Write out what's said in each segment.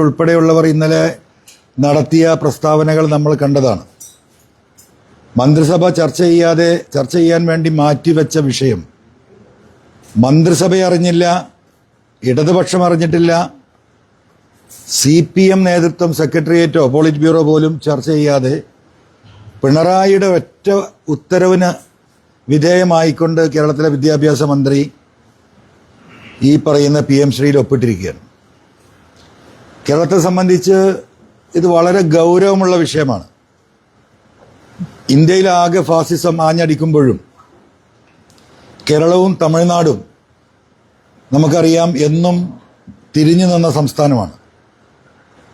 ഉൾപ്പെടെയുള്ളവർ ഇന്നലെ നടത്തിയ പ്രസ്താവനകൾ നമ്മൾ കണ്ടതാണ്. മന്ത്രിസഭ ചർച്ച ചെയ്യാൻ വേണ്ടി മാറ്റിവെച്ച വിഷയം മന്ത്രിസഭ അറിഞ്ഞില്ല, ഇടതുപക്ഷം അറിഞ്ഞിട്ടില്ല, CPM നേതൃത്വം സെക്രട്ടേറിയറ്റോ പോളിറ്റ് ബ്യൂറോ പോലും ചർച്ച ചെയ്യാതെ പിണറായിയുടെ ഒറ്റ ഉത്തരവിന് വിധേയമായിക്കൊണ്ട് കേരളത്തിലെ വിദ്യാഭ്യാസ മന്ത്രി ഈ പറയുന്ന PM ശ്രീയിൽ ഒപ്പിട്ടിരിക്കുകയാണ്. കേരളത്തെ സംബന്ധിച്ച് ഇത് വളരെ ഗൗരവമുള്ള വിഷയമാണ്. ഇന്ത്യയിലാകെ ഫാസിസം ആഞ്ഞടിക്കുമ്പോഴും കേരളവും തമിഴ്നാടും നമുക്കറിയാം എന്നും തിരിഞ്ഞു നിന്ന സംസ്ഥാനമാണ്.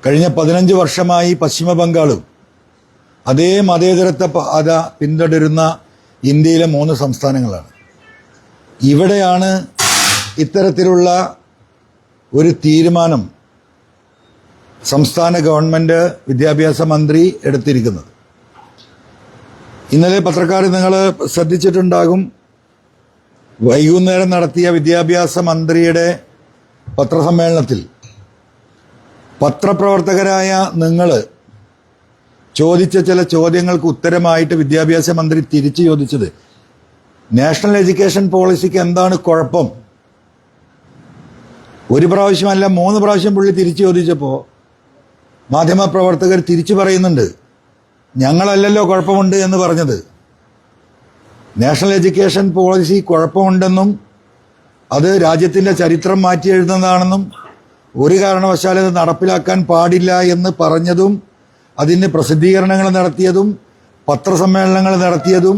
കഴിഞ്ഞ 15 വർഷമായി പശ്ചിമ ബംഗാളും അതേ മതേതരത്വ പാത പിന്തുടരുന്ന ഇന്ത്യയിലെ 3 സംസ്ഥാനങ്ങളാണ്. ഇവിടെയാണ് ഇത്തരത്തിലുള്ള ഒരു തീരുമാനം സംസ്ഥാന ഗവൺമെന്റ് വിദ്യാഭ്യാസ മന്ത്രി എടുത്തിരിക്കുന്നത്. ഇന്നലെ പത്രക്കാർ നിങ്ങൾ ശ്രദ്ധിച്ചിട്ടുണ്ടാകും, വൈകുന്നേരം നടത്തിയ വിദ്യാഭ്യാസ മന്ത്രിയുടെ പത്രസമ്മേളനത്തിൽ പത്രപ്രവർത്തകരായ നിങ്ങൾ ചോദിച്ച ചില ചോദ്യങ്ങൾക്ക് ഉത്തരമായിട്ട് വിദ്യാഭ്യാസ മന്ത്രി തിരിച്ചു ചോദിച്ചത് നാഷണൽ എഡ്യൂക്കേഷൻ പോളിസിക്ക് എന്താണ് കുഴപ്പം? ഒരു പ്രാവശ്യമല്ല 3 പ്രാവശ്യം പുള്ളി തിരിച്ചു ചോദിച്ചപ്പോൾ മാധ്യമപ്രവർത്തകർ തിരിച്ചു പറയുന്നുണ്ട്, ഞങ്ങളല്ലല്ലോ കുഴപ്പമുണ്ട് എന്ന് പറഞ്ഞത്. നാഷണൽ എഡ്യൂക്കേഷൻ പോളിസി കുഴപ്പമുണ്ടെന്നും അത് രാജ്യത്തിൻ്റെ ചരിത്രം മാറ്റി എഴുതുന്നതാണെന്നും ഒരു കാരണവശാലും അത് നടപ്പിലാക്കാൻ പാടില്ല എന്ന് പറഞ്ഞതും അതിന് പ്രസിദ്ധീകരണങ്ങൾ നടത്തിയതും പത്രസമ്മേളനങ്ങൾ നടത്തിയതും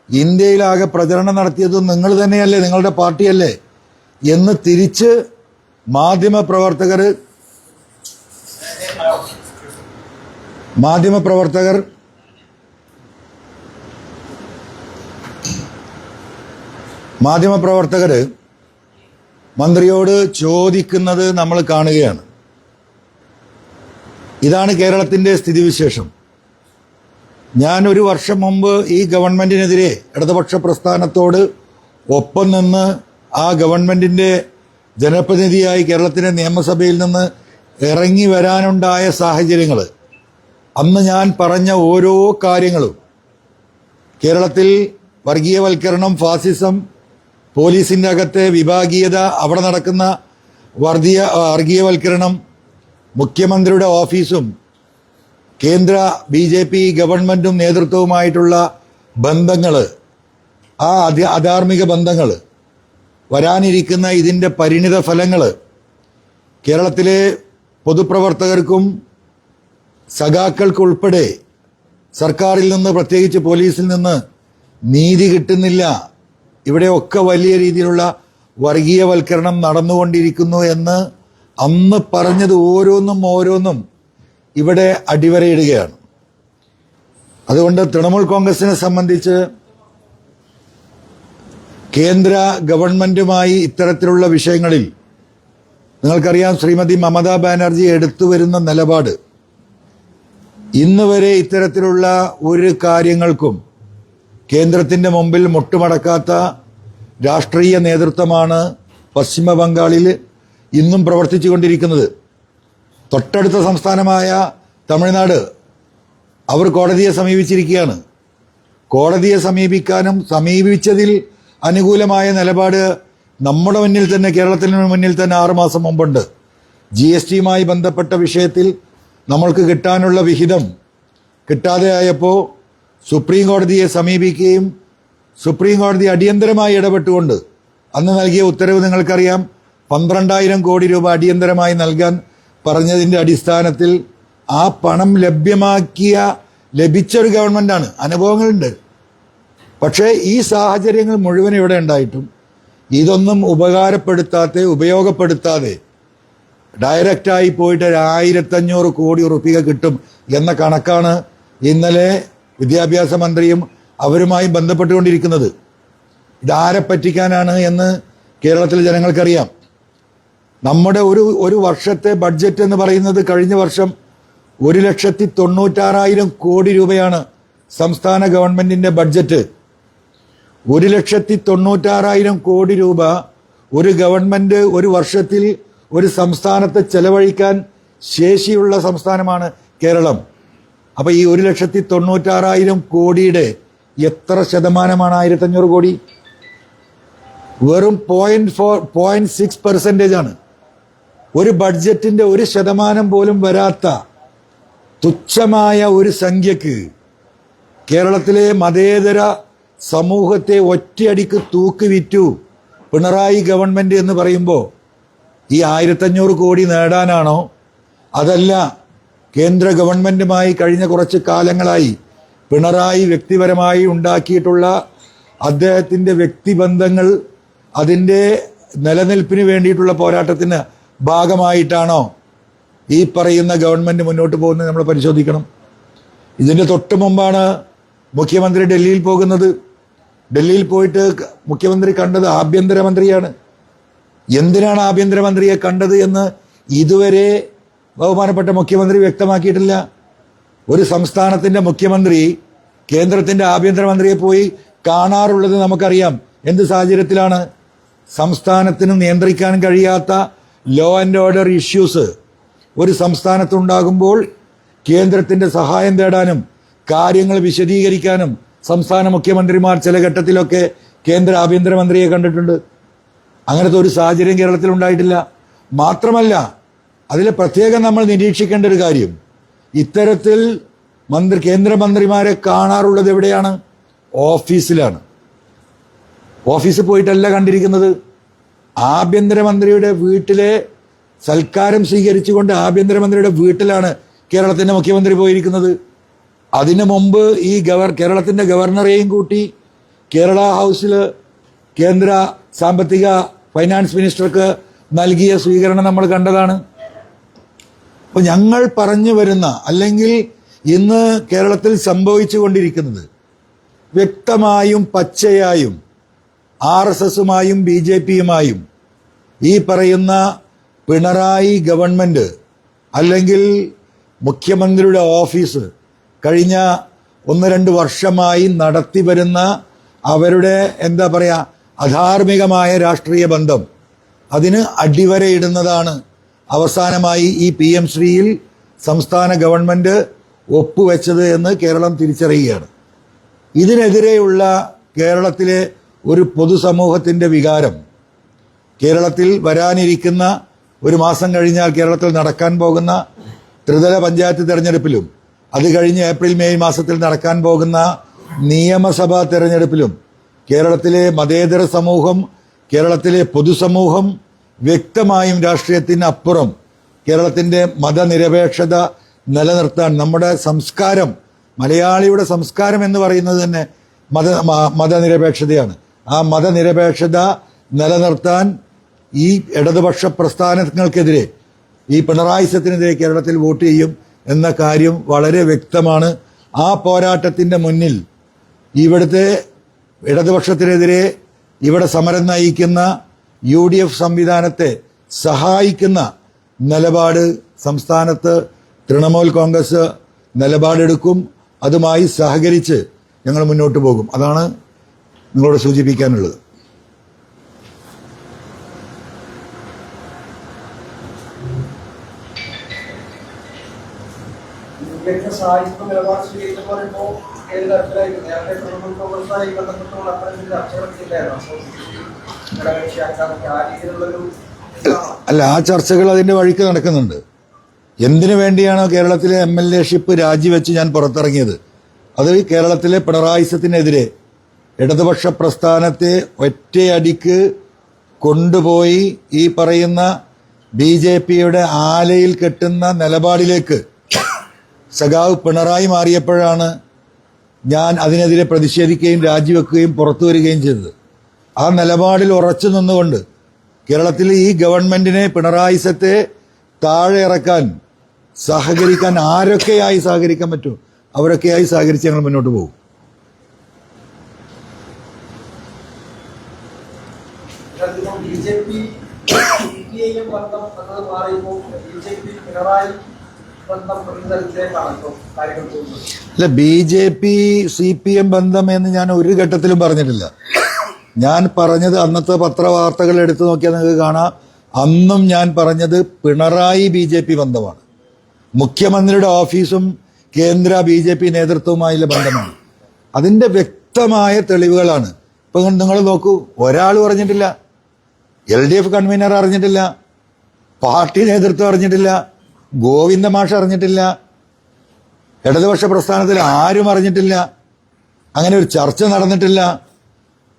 ഇന്ത്യയിലാകെ പ്രചരണം നടത്തിയതും നിങ്ങൾ തന്നെയല്ലേ, നിങ്ങളുടെ പാർട്ടിയല്ലേ എന്ന് തിരിച്ച് മാധ്യമപ്രവർത്തകർ മന്ത്രിയോട് ചോദിക്കുന്നത് നമ്മൾ കാണുകയാണ്. ഇതാണ് കേരളത്തിൻ്റെ സ്ഥിതിവിശേഷം. ഞാൻ 1 വർഷം മുമ്പ് ഈ ഗവൺമെന്റിനെതിരെ ഇടതുപക്ഷ പ്രസ്ഥാനത്തോട് ഒപ്പം നിന്ന് ആ ഗവൺമെന്റിന്റെ ജനപ്രതിനിധിയായി കേരളത്തിലെ നിയമസഭയിൽ നിന്ന് ഇറങ്ങി വരാനുണ്ടായ സാഹചര്യങ്ങൾ, അന്ന് ഞാൻ പറഞ്ഞ ഓരോ കാര്യങ്ങളും കേരളത്തിൽ വർഗീയവൽക്കരണം, ഫാസിസം, പോലീസിൻ്റെ അകത്തെ വിഭാഗീയത, അവിടെ നടക്കുന്ന വർഗീയവൽക്കരണം, മുഖ്യമന്ത്രിയുടെ ഓഫീസും കേന്ദ്ര BJP ഗവൺമെന്റും നേതൃത്വവുമായിട്ടുള്ള ബന്ധങ്ങൾ, ആ അധാർമിക ബന്ധങ്ങൾ, വരാനിരിക്കുന്ന ഇതിൻ്റെ പരിണിത ഫലങ്ങൾ, കേരളത്തിലെ പൊതുപ്രവർത്തകർക്കും സഖാക്കൾക്കുൾപ്പെടെ സർക്കാരിൽ നിന്ന്, പ്രത്യേകിച്ച് പോലീസിൽ നിന്ന് നീതി കിട്ടുന്നില്ല, ഇവിടെയൊക്കെ വലിയ രീതിയിലുള്ള വർഗീയവൽക്കരണം നടന്നുകൊണ്ടിരിക്കുന്നു എന്ന് അന്ന് പറഞ്ഞത് ഓരോന്നും ഇവിടെ അടിവരയിടുകയാണ്. അതുകൊണ്ട് തൃണമൂൽ കോൺഗ്രസിനെ സംബന്ധിച്ച് കേന്ദ്ര ഗവൺമെന്റുമായി ഇത്തരത്തിലുള്ള വിഷയങ്ങളിൽ നിങ്ങൾക്കറിയാം, ശ്രീമതി മമതാ ബാനർജി എടുത്തുവരുന്ന നിലപാട് ഇന്ന് വരെ ഇത്തരത്തിലുള്ള ഒരു കാര്യങ്ങൾക്കും കേന്ദ്രത്തിൻ്റെ മുമ്പിൽ മുട്ടുമടക്കാത്ത രാഷ്ട്രീയ നേതൃത്വമാണ് പശ്ചിമ ബംഗാളിൽ ഇന്നും പ്രവർത്തിച്ചു കൊണ്ടിരിക്കുന്നത്. തൊട്ടടുത്ത സംസ്ഥാനമായ തമിഴ്നാട് അവർ കോടതിയെ സമീപിച്ചിരിക്കുകയാണ്. കോടതിയെ സമീപിക്കാനും സമീപിച്ചതിൽ അനുകൂലമായ നിലപാട് നമ്മുടെ മുന്നിൽ തന്നെ, കേരളത്തിന് മുന്നിൽ തന്നെ 6 മാസം മുമ്പുണ്ട്. GSTയുമായി ബന്ധപ്പെട്ട വിഷയത്തിൽ നമ്മൾക്ക് കിട്ടാനുള്ള വിഹിതം കിട്ടാതെ ആയപ്പോൾ സുപ്രീം കോടതിയെ സമീപിക്കുകയും സുപ്രീം കോടതി അടിയന്തരമായി ഇടപെട്ടുകൊണ്ട് അന്ന് നൽകിയ ഉത്തരവ് നിങ്ങൾക്കറിയാം, 12,000 കോടി രൂപ അടിയന്തരമായി നൽകാൻ പറഞ്ഞതിൻ്റെ അടിസ്ഥാനത്തിൽ ആ പണം ലഭിച്ചൊരു ഗവൺമെൻറ്റാണ്. അനുഭവങ്ങളുണ്ട്. പക്ഷേ ഈ സാഹചര്യങ്ങൾ മുഴുവൻ ഇവിടെ ഉണ്ടായിട്ടും ഇതൊന്നും ഉപയോഗപ്പെടുത്താതെ ഡയറക്റ്റായി പോയിട്ട് 1,500 കോടി റുപ്യ കിട്ടും എന്ന കണക്കാണ് ഇന്നലെ വിദ്യാഭ്യാസ മന്ത്രിയും അവരുമായി ബന്ധപ്പെട്ടുകൊണ്ടിരിക്കുന്നത്. ഇതാരെ പറ്റിക്കാനാണ് എന്ന് കേരളത്തിലെ ജനങ്ങൾക്കറിയാം. നമ്മുടെ ഒരു വർഷത്തെ ബഡ്ജറ്റ് എന്ന് പറയുന്നത് കഴിഞ്ഞ വർഷം 1,96,000 കോടി രൂപയാണ് സംസ്ഥാന ഗവൺമെന്റിന്റെ ബഡ്ജറ്റ്. 1,96,000 കോടി രൂപ ഒരു ഗവൺമെന്റ് ഒരു വർഷത്തിൽ ഒരു സംസ്ഥാനത്തെ ചെലവഴിക്കാൻ ശേഷിയുള്ള സംസ്ഥാനമാണ് കേരളം. അപ്പൊ ഈ 1,96,000 കോടിയുടെ എത്ര ശതമാനമാണ് 1,500 കോടി? വെറും 0.6% ആണ്. ഒരു ബഡ്ജറ്റിന്റെ 1% പോലും വരാത്ത തുച്ഛമായ ഒരു സംഖ്യക്ക് കേരളത്തിലെ മതേതര സമൂഹത്തെ ഒറ്റയടിക്ക് തൂക്കി വിറ്റു പിണറായി ഗവൺമെന്റ് എന്ന് പറയുമ്പോൾ ഈ 1,500 കോടി നേടാനാണോ? അതല്ല, കേന്ദ്ര ഗവൺമെന്റുമായി കഴിഞ്ഞ കുറച്ച് കാലങ്ങളായി പിണറായി വ്യക്തിപരമായി ഉണ്ടാക്കിയിട്ടുള്ള അദ്ദേഹത്തിന്റെ വ്യക്തിബന്ധങ്ങൾ അതിൻ്റെ നിലനിൽപ്പിന് വേണ്ടിയിട്ടുള്ള പോരാട്ടത്തിന് ഭാഗമായിട്ടാണോ ഈ പറയുന്ന ഗവൺമെന്റ് മുന്നോട്ട് പോകുന്നത്? നമ്മൾ പരിശോധിക്കണം. ഇതിന്റെ തൊട്ട് മുമ്പാണ് മുഖ്യമന്ത്രി ഡൽഹിയിൽ പോകുന്നത്. ഡൽഹിയിൽ പോയിട്ട് മുഖ്യമന്ത്രി കണ്ടത് ആഭ്യന്തരമന്ത്രിയാണ്. എന്തിനാണ് ആഭ്യന്തരമന്ത്രിയെ കണ്ടത് എന്ന് ഇതുവരെ ബഹുമാനപ്പെട്ട മുഖ്യമന്ത്രി വ്യക്തമാക്കിയിട്ടില്ല. ഒരു സംസ്ഥാനത്തിന്റെ മുഖ്യമന്ത്രി കേന്ദ്രത്തിന്റെ ആഭ്യന്തരമന്ത്രിയെ പോയി കാണാറുള്ളത് നമുക്കറിയാം. എന്ത് സാഹചര്യത്തിലാണ്? സംസ്ഥാനത്തിന് നിയന്ത്രിക്കാൻ കഴിയാത്ത ലോ ആൻഡ് ഓർഡർ ഇഷ്യൂസ് ഒരു സംസ്ഥാനത്തുണ്ടാകുമ്പോൾ കേന്ദ്രത്തിന്റെ സഹായം തേടാനും കാര്യങ്ങൾ വിശദീകരിക്കാനും സംസ്ഥാന മുഖ്യമന്ത്രിമാർ ചില ഘട്ടത്തിലൊക്കെ കേന്ദ്ര ആഭ്യന്തരമന്ത്രിയെ കണ്ടിട്ടുണ്ട്. അങ്ങനത്തെ ഒരു സാഹചര്യം കേരളത്തിൽ ഉണ്ടായിട്ടില്ല. മാത്രമല്ല, അതിൽ പ്രത്യേകം നമ്മൾ നിരീക്ഷിക്കേണ്ട ഒരു കാര്യം, ഇത്തരത്തിൽ കേന്ദ്രമന്ത്രിമാരെ കാണാറുള്ളത് എവിടെയാണ്? ഓഫീസിലാണ്. ഓഫീസിൽ പോയിട്ടല്ല കണ്ടിരിക്കുന്നത്. ആഭ്യന്തരമന്ത്രിയുടെ വീട്ടിലെ സൽക്കാരം സ്വീകരിച്ചുകൊണ്ട് ആഭ്യന്തരമന്ത്രിയുടെ വീട്ടിലാണ് കേരളത്തിന്റെ മുഖ്യമന്ത്രി പോയിരിക്കുന്നത്. അതിനു മുമ്പ് ഈ കേരളത്തിന്റെ ഗവർണറെയും കൂട്ടി കേരള ഹൗസിൽ കേന്ദ്ര സാമ്പത്തിക ഫൈനാൻസ് മിനിസ്റ്റർക്ക് നൽകിയ സ്വീകരണം നമ്മൾ കണ്ടതാണ്. അപ്പൊ ഞങ്ങൾ പറഞ്ഞു വരുന്ന, അല്ലെങ്കിൽ ഇന്ന് കേരളത്തിൽ സംഭവിച്ചുകൊണ്ടിരിക്കുന്നത് വ്യക്തമായും പച്ചയായും RSSുമായും BJPയുമായും ഈ പറയുന്ന പിണറായി ഗവൺമെന്റ് അല്ലെങ്കിൽ മുഖ്യമന്ത്രിയുടെ ഓഫീസ് കഴിഞ്ഞ 1-2 വർഷമായി നടത്തി വരുന്ന അവരുടെ എന്താ പറയാ അധാർമികമായ രാഷ്ട്രീയ ബന്ധം, അതിന് അടിവരയിടുന്നതാണ് അവസാനമായി ഈ PM ശ്രീയിൽ സംസ്ഥാന ഗവൺമെന്റ് ഒപ്പുവെച്ചത് എന്ന് കേരളം തിരിച്ചറിയുകയാണ്. ഇതിനെതിരെയുള്ള കേരളത്തിലെ ഒരു പൊതുസമൂഹത്തിന്റെ വികാരം, കേരളത്തിൽ വരാനിരിക്കുന്ന ഒരു മാസം കഴിഞ്ഞാൽ കേരളത്തിൽ നടക്കാൻ പോകുന്ന ത്രിതല പഞ്ചായത്ത് തെരഞ്ഞെടുപ്പിലും അത് കഴിഞ്ഞ് ഏപ്രിൽ മെയ് മാസത്തിൽ നടക്കാൻ പോകുന്ന നിയമസഭാ തെരഞ്ഞെടുപ്പിലും കേരളത്തിലെ മതേതര സമൂഹം, കേരളത്തിലെ പൊതുസമൂഹം വ്യക്തമായും രാഷ്ട്രീയത്തിനപ്പുറം കേരളത്തിന്റെ മതനിരപേക്ഷത നിലനിർത്താൻ, നമ്മുടെ സംസ്കാരം, മലയാളിയുടെ സംസ്കാരം എന്ന് പറയുന്നത് തന്നെ മതനിരപേക്ഷതയാണ്. ആ മതനിരപേക്ഷത നിലനിർത്താൻ ഈ ഇടതുപക്ഷ പ്രസ്ഥാനങ്ങൾക്കെതിരെ, ഈ പിണറായിസത്തിനെതിരെ കേരളത്തിൽ വോട്ട് ചെയ്യും എന്ന കാര്യം വളരെ വ്യക്തമാണ്. ആ പോരാട്ടത്തിന്റെ മുന്നിൽ ഇവിടുത്തെ ഇടതുപക്ഷത്തിനെതിരെ ഇവിടെ സമരം നയിക്കുന്ന UDF സംവിധാനത്തെ സഹായിക്കുന്ന നിലപാട് സംസ്ഥാനത്ത് തൃണമൂൽ കോൺഗ്രസ് നിലപാടെടുക്കും. അതുമായി സഹകരിച്ച് ഞങ്ങൾ മുന്നോട്ട് പോകും. അതാണ് നിങ്ങളോട് സൂചിപ്പിക്കാനുള്ളത്. അല്ല, ആ ചർച്ചകൾ അതിന്റെ വഴിക്ക് നടക്കുന്നുണ്ട്. എന്തിനു വേണ്ടിയാണോ കേരളത്തിലെ MLA-ഷിപ്പ് രാജിവെച്ച് ഞാൻ പുറത്തിറങ്ങിയത്, അത് കേരളത്തിലെ പിണറായിസത്തിനെതിരെ ഇടതുപക്ഷ പ്രസ്ഥാനത്തെ ഒറ്റയടിക്ക് കൊണ്ടുപോയി ഈ പറയുന്ന BJPയുടെ ആലയിൽ കെട്ടുന്ന നിലപാടിലേക്ക് സഖാവ് പിണറായി മാറിയപ്പോഴാണ് ഞാൻ അതിനെതിരെ പ്രതിഷേധിക്കുകയും രാജിവെക്കുകയും പുറത്തു വരികയും ചെയ്തത്. ആ നിലപാടിൽ ഉറച്ചു നിന്നുകൊണ്ട് കേരളത്തിൽ ഈ ഗവൺമെന്റിനെ, പിണറായിസത്തെ താഴെ ഇറക്കാൻ സഹകരിക്കാൻ ആരൊക്കെയായി സഹകരിക്കാൻ പറ്റും അവരൊക്കെയായി സഹകരിച്ച് ഞങ്ങൾ മുന്നോട്ട് പോകും. അല്ല, BJP CPM ബന്ധം എന്ന് ഞാൻ ഒരു ഘട്ടത്തിലും പറഞ്ഞിട്ടില്ല. ഞാൻ പറഞ്ഞത് അന്നത്തെ പത്രവാർത്തകൾ എടുത്തു നോക്കിയാൽ നിങ്ങൾക്ക് കാണാം, അന്നും ഞാൻ പറഞ്ഞത് പിണറായി BJP ബന്ധമാണ്. മുഖ്യമന്ത്രിയുടെ ഓഫീസും കേന്ദ്ര BJP നേതൃത്വവുമായുള്ള ബന്ധമാണ്. അതിന്റെ വ്യക്തമായ തെളിവുകളാണ്. ഇപ്പൊ നിങ്ങൾ നോക്കൂ, ഒരാൾ അറിഞ്ഞിട്ടില്ല, LDF കൺവീനർ അറിഞ്ഞിട്ടില്ല, പാർട്ടി നേതൃത്വം അറിഞ്ഞിട്ടില്ല, ഗോവിന്ദ മാഷ് അറിഞ്ഞിട്ടില്ല, ഇടതുപക്ഷ പ്രസ്ഥാനത്തിൽ ആരും അറിഞ്ഞിട്ടില്ല, അങ്ങനെ ഒരു ചർച്ച നടന്നിട്ടില്ല.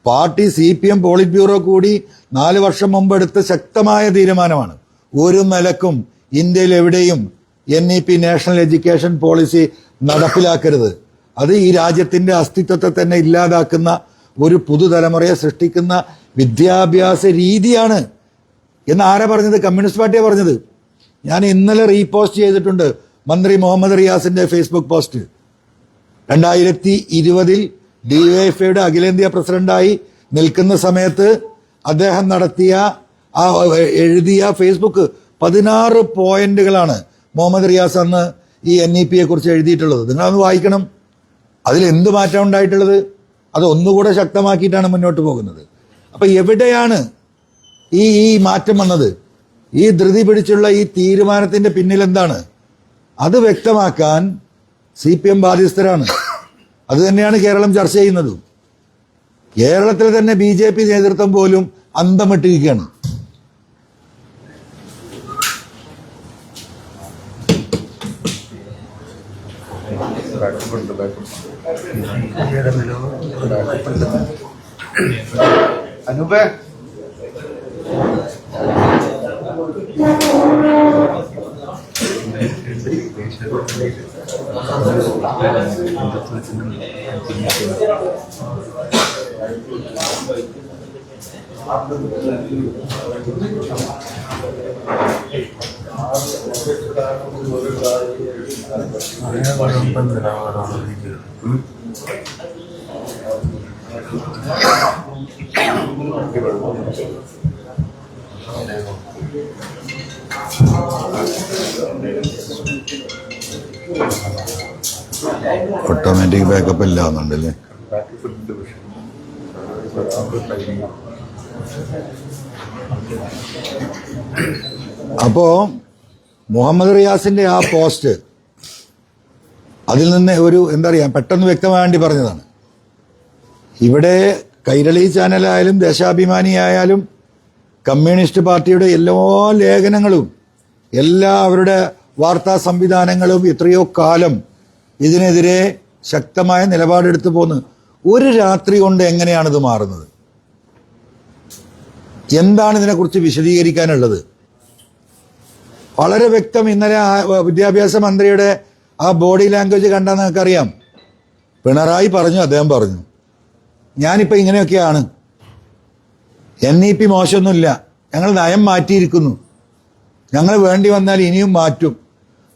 പാർട്ടി CPM പോളിറ്റ് ബ്യൂറോ കൂടി 4 വർഷം മുമ്പ് എടുത്ത ശക്തമായ തീരുമാനമാണ്. ഒരു നിലക്കും ഇന്ത്യയിൽ എവിടെയും NEP നാഷണൽ എഡ്യൂക്കേഷൻ പോളിസി നടപ്പിലാക്കരുത്. അത് ഈ രാജ്യത്തിന്റെ അസ്തിത്വത്തെ തന്നെ ഇല്ലാതാക്കുന്ന ഒരു പുതുതലമുറയെ സൃഷ്ടിക്കുന്ന വിദ്യാഭ്യാസ രീതിയാണ് എന്ന് ആരാ പറഞ്ഞത്? കമ്മ്യൂണിസ്റ്റ് പാർട്ടിയാണ് പറഞ്ഞത്. ഞാൻ ഇന്നലെ റീപോസ്റ്റ് ചെയ്തിട്ടുണ്ട് മന്ത്രി മുഹമ്മദ് റിയാസിന്റെ ഫേസ്ബുക്ക് പോസ്റ്റ്. 2020 DYFIയുടെ അഖിലേന്ത്യാ പ്രസിഡന്റായി നിൽക്കുന്ന സമയത്ത് അദ്ദേഹം എഴുതിയ ഫേസ്ബുക്ക് 16 പോയിന്റുകളാണ് മുഹമ്മദ് റിയാസ് അന്ന് ഈ NEPയെ കുറിച്ച് എഴുതിയിട്ടുള്ളത്. നിങ്ങളതൊന്ന് വായിക്കണം. അതിൽ എന്ത് മാറ്റം ഉണ്ടായിട്ടുള്ളത്? അത് ഒന്നുകൂടെ ശക്തമാക്കിയിട്ടാണ് മുന്നോട്ട് പോകുന്നത്. അപ്പൊ എവിടെയാണ് ഈ മാറ്റം വന്നത്? ഈ ധൃതി പിടിച്ചുള്ള ഈ തീരുമാനത്തിന്റെ പിന്നിൽ എന്താണ്? അത് വ്യക്തമാക്കാൻ CPM ബാധ്യസ്ഥരാണ്. അത് തന്നെയാണ് കേരളം ചർച്ച ചെയ്യുന്നത്. കേരളത്തിൽ തന്നെ BJP നേതൃത്വം പോലും അന്തമിട്ടിരിക്കുകയാണ്. അനൂപേ ഓട്ടോമാറ്റിക് ബാക്കപ്പ് ഇല്ല എന്നുണ്ടല്ലേ? അപ്പോ മുഹമ്മദ് റിയാസിന്റെ ആ പോസ്റ്റ്, അതിൽ നിന്ന് ഒരു എന്താ പറയാ, പെട്ടെന്ന് വ്യക്തമാകാൻ വേണ്ടി പറഞ്ഞതാണ്. ഇവിടെ കൈരളി ചാനലായാലും ദേശാഭിമാനിയായാലും കമ്മ്യൂണിസ്റ്റ് പാർട്ടിയുടെ എല്ലാ ലേഖനങ്ങളും എല്ലാ അവരുടെ വാർത്താ സംവിധാനങ്ങളും എത്രയോ കാലം ഇതിനെതിരെ ശക്തമായ നിലപാടെടുത്തു പോന്ന്. ഒരു രാത്രി കൊണ്ട് എങ്ങനെയാണിത് മാറുന്നത്? എന്താണ് ഇതിനെക്കുറിച്ച് വിശദീകരിക്കാനുള്ളത്? വളരെ വ്യക്തം. ഇന്നലെ വിദ്യാഭ്യാസ മന്ത്രിയുടെ ആ ബോഡി ലാംഗ്വേജ് കണ്ടാൽ നിങ്ങൾക്കറിയാം. പിണറായി പറഞ്ഞു, അദ്ദേഹം പറഞ്ഞു, ഞാനിപ്പോൾ ഇങ്ങനെയൊക്കെയാണ്, NEP മോശമൊന്നുമില്ല, ഞങ്ങൾ നയം മാറ്റിയിരിക്കുന്നു, ഞങ്ങൾ വേണ്ടി വന്നാൽ ഇനിയും മാറ്റും,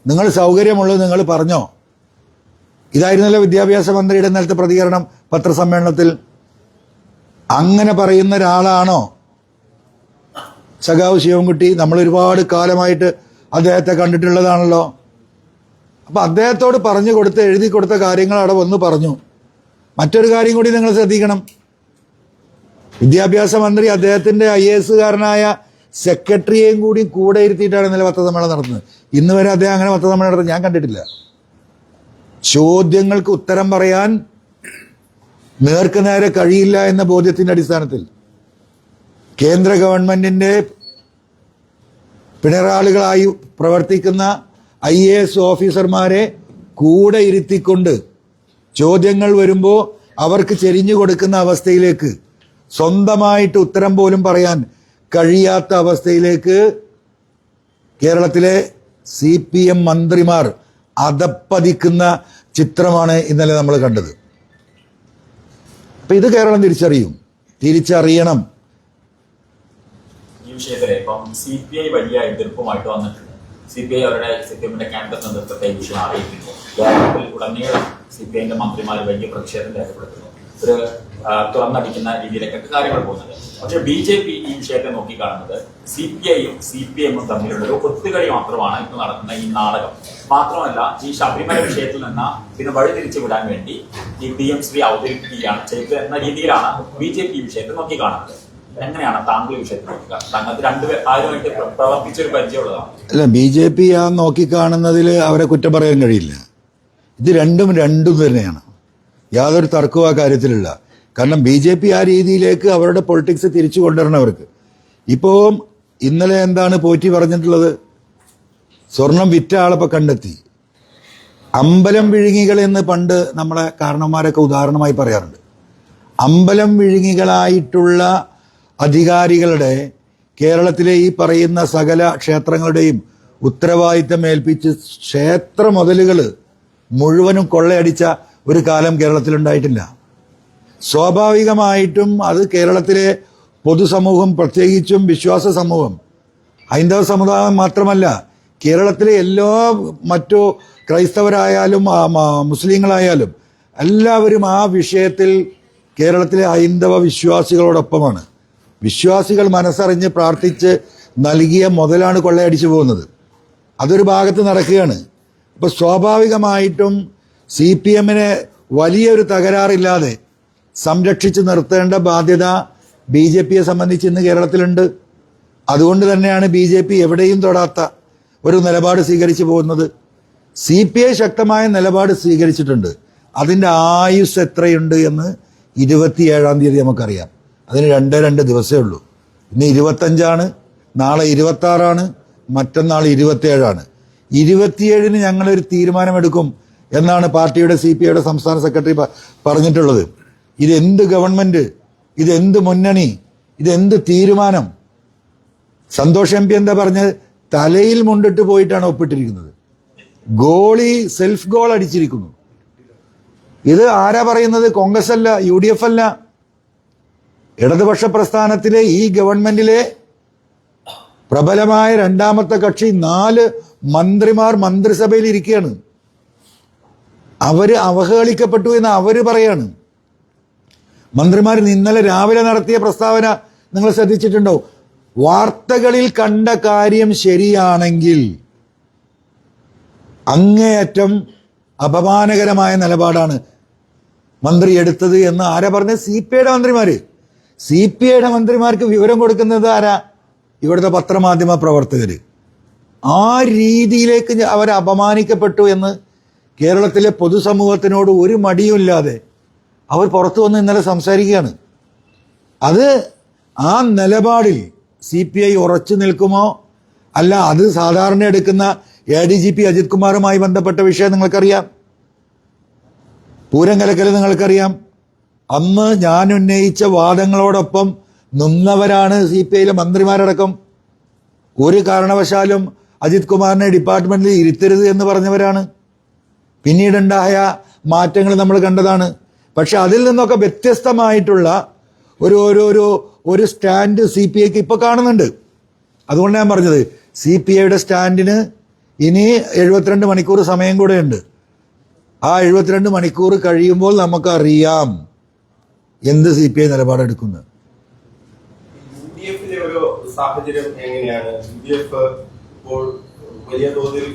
നിങ്ങൾ സൗകര്യമുള്ളത് നിങ്ങൾ പറഞ്ഞോ. ഇതായിരുന്നല്ലോ വിദ്യാഭ്യാസ മന്ത്രിയുടെ ഇന്നലത്തെ പ്രതികരണം പത്രസമ്മേളനത്തിൽ. അങ്ങനെ പറയുന്ന ഒരാളാണോ സഖാവ് ശിവൻകുട്ടി? നമ്മൾ ഒരുപാട് കാലമായിട്ട് അദ്ദേഹത്തെ കണ്ടിട്ടുള്ളതാണല്ലോ. അപ്പൊ അദ്ദേഹത്തോട് പറഞ്ഞു കൊടുത്ത് എഴുതി കൊടുത്ത കാര്യങ്ങൾ അവിടെ വന്ന് പറഞ്ഞു. മറ്റൊരു കാര്യം കൂടി നിങ്ങൾ ശ്രദ്ധിക്കണം. വിദ്യാഭ്യാസ മന്ത്രി അദ്ദേഹത്തിന്റെ IAS-കാരനായ സെക്രട്ടറിയെയും കൂടി കൂടെ ഇരുത്തിയിട്ടാണ് ഇന്നലെ പത്രസമ്മേളനം നടത്തുന്നത്. ഇന്ന് വരെ അദ്ദേഹം അങ്ങനെ പത്രസമ്മേളനം നടത്തുന്നത് ഞാൻ കണ്ടിട്ടില്ല. ചോദ്യങ്ങൾക്ക് ഉത്തരം പറയാൻ നേർക്കുനേരെ കഴിയില്ല എന്ന ബോധ്യത്തിന്റെ അടിസ്ഥാനത്തിൽ കേന്ദ്ര ഗവൺമെന്റിന്റെ പിണറാളികളായി പ്രവർത്തിക്കുന്ന IAS ഓഫീസർമാരെ കൂടെ ഇരുത്തിക്കൊണ്ട് ചോദ്യങ്ങൾ വരുമ്പോൾ അവർക്ക് ചെരിഞ്ഞു കൊടുക്കുന്ന അവസ്ഥയിലേക്ക്, സ്വന്തമായിട്ട് ഉത്തരം പോലും പറയാൻ കഴിയാത്ത അവസ്ഥയിലേക്ക് കേരളത്തിലെ CPM മന്ത്രിമാർ അധപ്പതിക്കുന്ന ചിത്രമാണ് ഇന്നലെ നമ്മൾ കണ്ടത്. അപ്പൊ ഇത് കേരളം തിരിച്ചറിയണം. ഈ വിഷയത്തിലെ ഇപ്പം CPI വലിയ എതിർപ്പുമായിട്ട് വന്നിട്ടുണ്ട്. CPI അവരുടെ CPM-ന്റെ കേന്ദ്ര നേതൃത്വത്തെ ഈ വിഷയം അറിയിക്കുന്നു. കേരളത്തിൽ ഉടനീളം CPI-ന്റെ മന്ത്രിമാർ വലിയ പ്രതിഷേധം രേഖപ്പെടുത്തുന്നു. ഒരു തുറന്നടിക്കുന്ന രീതിയിലേക്കൊക്കെ കാര്യങ്ങൾ പോകുന്നത്. പക്ഷെ BJP ഈ വിഷയത്തെ നോക്കിക്കാണുന്നത് CPI-യും CPM-ഉം തമ്മിലുള്ള ഒരു ഒത്തുകളി മാത്രമാണ് ഇന്ന് നടക്കുന്ന ഈ നാടകം. മാത്രമല്ല, ഈ ശബരിമല വിഷയത്തിൽ നിന്ന് പിന്നെ വഴിതിരിച്ചു വിടാൻ വേണ്ടി ഈ PM ശ്രീ അവതരിപ്പിക്കുകയാണ് ചെയ്തത് എന്ന രീതിയിലാണ് BJP ഈ വിഷയത്തെ നോക്കിക്കാണുന്നത്. എങ്ങനെയാണ് താങ്കൾ ഈ വിഷയത്തിൽ നോക്കുക? താങ്കൾക്ക് ആരുമായിട്ട് പ്രവർത്തിച്ചൊരു പരിചയമുള്ളതാണ്. അല്ല, BJP ആ നോക്കിക്കാണുന്നതിൽ അവരെ കുറ്റം പറയാൻ കഴിയില്ല. ഇത് രണ്ടും തന്നെയാണ്, യാതൊരു തർക്കവും ആ കാര്യത്തിലില്ല. കാരണം BJP ആ രീതിയിലേക്ക് അവരുടെ പൊളിറ്റിക്സ് തിരിച്ചു കൊണ്ടുവരണം അവർക്ക്. ഇപ്പോൾ ഇന്നലെ എന്താണ് പോറ്റി പറഞ്ഞിട്ടുള്ളത്? സ്വർണം വിറ്റ ആളപ്പോൾ കണ്ടെത്തി. അമ്പലം വിഴുങ്ങികൾ എന്ന് പണ്ട് നമ്മളെ കാരണന്മാരൊക്കെ ഉദാഹരണമായി പറയാറുണ്ട്. അമ്പലം വിഴുങ്ങികളായിട്ടുള്ള അധികാരികളുടെ കേരളത്തിലെ ഈ പറയുന്ന സകല ക്ഷേത്രങ്ങളുടെയും ഉത്തരവാദിത്തം ഏൽപ്പിച്ച് ക്ഷേത്ര മുതലുകൾ മുഴുവനും കൊള്ളയടിച്ച ഒരു കാലം കേരളത്തിലുണ്ടായിട്ടില്ല. സ്വാഭാവികമായിട്ടും അത് കേരളത്തിലെ പൊതുസമൂഹം, പ്രത്യേകിച്ചും വിശ്വാസ സമൂഹം, ഹൈന്ദവ സമുദായം മാത്രമല്ല, കേരളത്തിലെ എല്ലാ മറ്റു ക്രൈസ്തവരായാലും മുസ്ലിങ്ങളായാലും എല്ലാവരും ആ വിഷയത്തിൽ കേരളത്തിലെ ഹൈന്ദവ വിശ്വാസികളോടൊപ്പമാണ്. വിശ്വാസികൾ മനസ്സറിഞ്ഞ് പ്രാർത്ഥിച്ച് നൽകിയ മുതലാണ് കൊള്ളയടിച്ചു പോകുന്നത്. അതൊരു ഭാഗത്ത് നടക്കുകയാണ്. അപ്പോൾ സ്വാഭാവികമായിട്ടും CPM-നെ വലിയൊരു തകരാറില്ലാതെ സംരക്ഷിച്ച് നിർത്തേണ്ട ബാധ്യത BJP-യെ സംബന്ധിച്ച് ഇന്ന് കേരളത്തിലുണ്ട്. അതുകൊണ്ട് തന്നെയാണ് BJP എവിടെയും തൊടാത്ത ഒരു നിലപാട് സ്വീകരിച്ചു പോകുന്നത്. CPI ശക്തമായ നിലപാട് സ്വീകരിച്ചിട്ടുണ്ട്. അതിൻ്റെ ആയുസ് എത്രയുണ്ട് എന്ന് 27-ാം തീയതി നമുക്കറിയാം. അതിന് 2 ദിവസമേ ഉള്ളൂ. ഇന്ന് 25-ആണ്, നാളെ 26-ആണ്, മറ്റന്നാൾ 27-ആണ്. 27-ന് ഞങ്ങളൊരു തീരുമാനമെടുക്കും എന്നാണ് പാർട്ടിയുടെ CPIയുടെ സംസ്ഥാന സെക്രട്ടറി പറഞ്ഞിട്ടുള്ളത്. ഇതെന്ത് ഗവൺമെന്റ്, ഇതെന്ത് മുന്നണി, ഇതെന്ത് തീരുമാനം? സന്തോഷ് MP എന്താ പറഞ്ഞത്? തലയിൽ മുണ്ടിട്ട് പോയിട്ടാണ് ഒപ്പിട്ടിരിക്കുന്നത്. ഗോളി സെൽഫ് ഗോൾ അടിച്ചിരിക്കുന്നു. ഇത് ആരാ പറയുന്നത്? കോൺഗ്രസ് അല്ല, UDF അല്ല. ഇടതുപക്ഷ പ്രസ്ഥാനത്തിലെ ഈ ഗവൺമെന്റിലെ പ്രബലമായ രണ്ടാമത്തെ കക്ഷി 4 മന്ത്രിമാർ മന്ത്രിസഭയിൽ ഇരിക്കുകയാണ്. അവര് അവഹേളിക്കപ്പെട്ടു എന്ന് അവര് പറയാണ്. മന്ത്രിമാർ ഇന്നലെ രാവിലെ നടത്തിയ പ്രസ്താവന നിങ്ങൾ ശ്രദ്ധിച്ചിട്ടുണ്ടോ? വാർത്തകളിൽ കണ്ട കാര്യം ശരിയാണെങ്കിൽ അങ്ങേയറ്റം അപമാനകരമായ നിലപാടാണ് മന്ത്രി എടുത്തത് എന്ന് ആരാ പറഞ്ഞത്? CPIയുടെ മന്ത്രിമാര്. CPIയുടെ മന്ത്രിമാർക്ക് വിവരം കൊടുക്കുന്നത് ആരാ? ഇവിടുത്തെ പത്രമാധ്യമ പ്രവർത്തകര്. ആ രീതിയിലേക്ക് അവർ അപമാനിക്കപ്പെട്ടു എന്ന് കേരളത്തിലെ പൊതുസമൂഹത്തിനോട് ഒരു മടിയുമില്ലാതെ അവർ പുറത്തു വന്ന് ഇന്നലെ സംസാരിക്കുകയാണ്. അത് ആ നിലപാടിൽ CPI ഉറച്ചു നിൽക്കുമോ? അല്ല, അത് സാധാരണ എടുക്കുന്ന ADGP അജിത് കുമാറുമായി ബന്ധപ്പെട്ട വിഷയം നിങ്ങൾക്കറിയാം. പൂരം കലക്കൽ നിങ്ങൾക്കറിയാം. അന്ന് ഞാൻ ഉന്നയിച്ച വാദങ്ങളോടൊപ്പം നിന്നവരാണ് CPIയിലെ മന്ത്രിമാരടക്കം. ഒരു കാരണവശാലും അജിത് കുമാറിനെ ഡിപ്പാർട്ട്മെന്റിൽ ഇരുത്തരുത് എന്ന് പറഞ്ഞവരാണ്. പിന്നീടുണ്ടായ മാറ്റങ്ങൾ നമ്മൾ കണ്ടതാണ്. പക്ഷെ അതിൽ നിന്നൊക്കെ വ്യത്യസ്തമായിട്ടുള്ള ഒരു സ്റ്റാൻഡ് CPIക്ക് ഇപ്പൊ കാണുന്നുണ്ട്. അതുകൊണ്ട് ഞാൻ പറഞ്ഞത് CPIയുടെ സ്റ്റാൻഡിന് ഇനി 72 മണിക്കൂർ സമയം കൂടെ ഉണ്ട്. ആ 72 മണിക്കൂർ കഴിയുമ്പോൾ നമുക്കറിയാം എന്ത് CPI നിലപാടെടുക്കുന്നത്. UDF-ലെ ഒരു സാഹചര്യം എങ്ങനെയാണ്? UDF ഇപ്പോൾ വലിയ തോതിൽ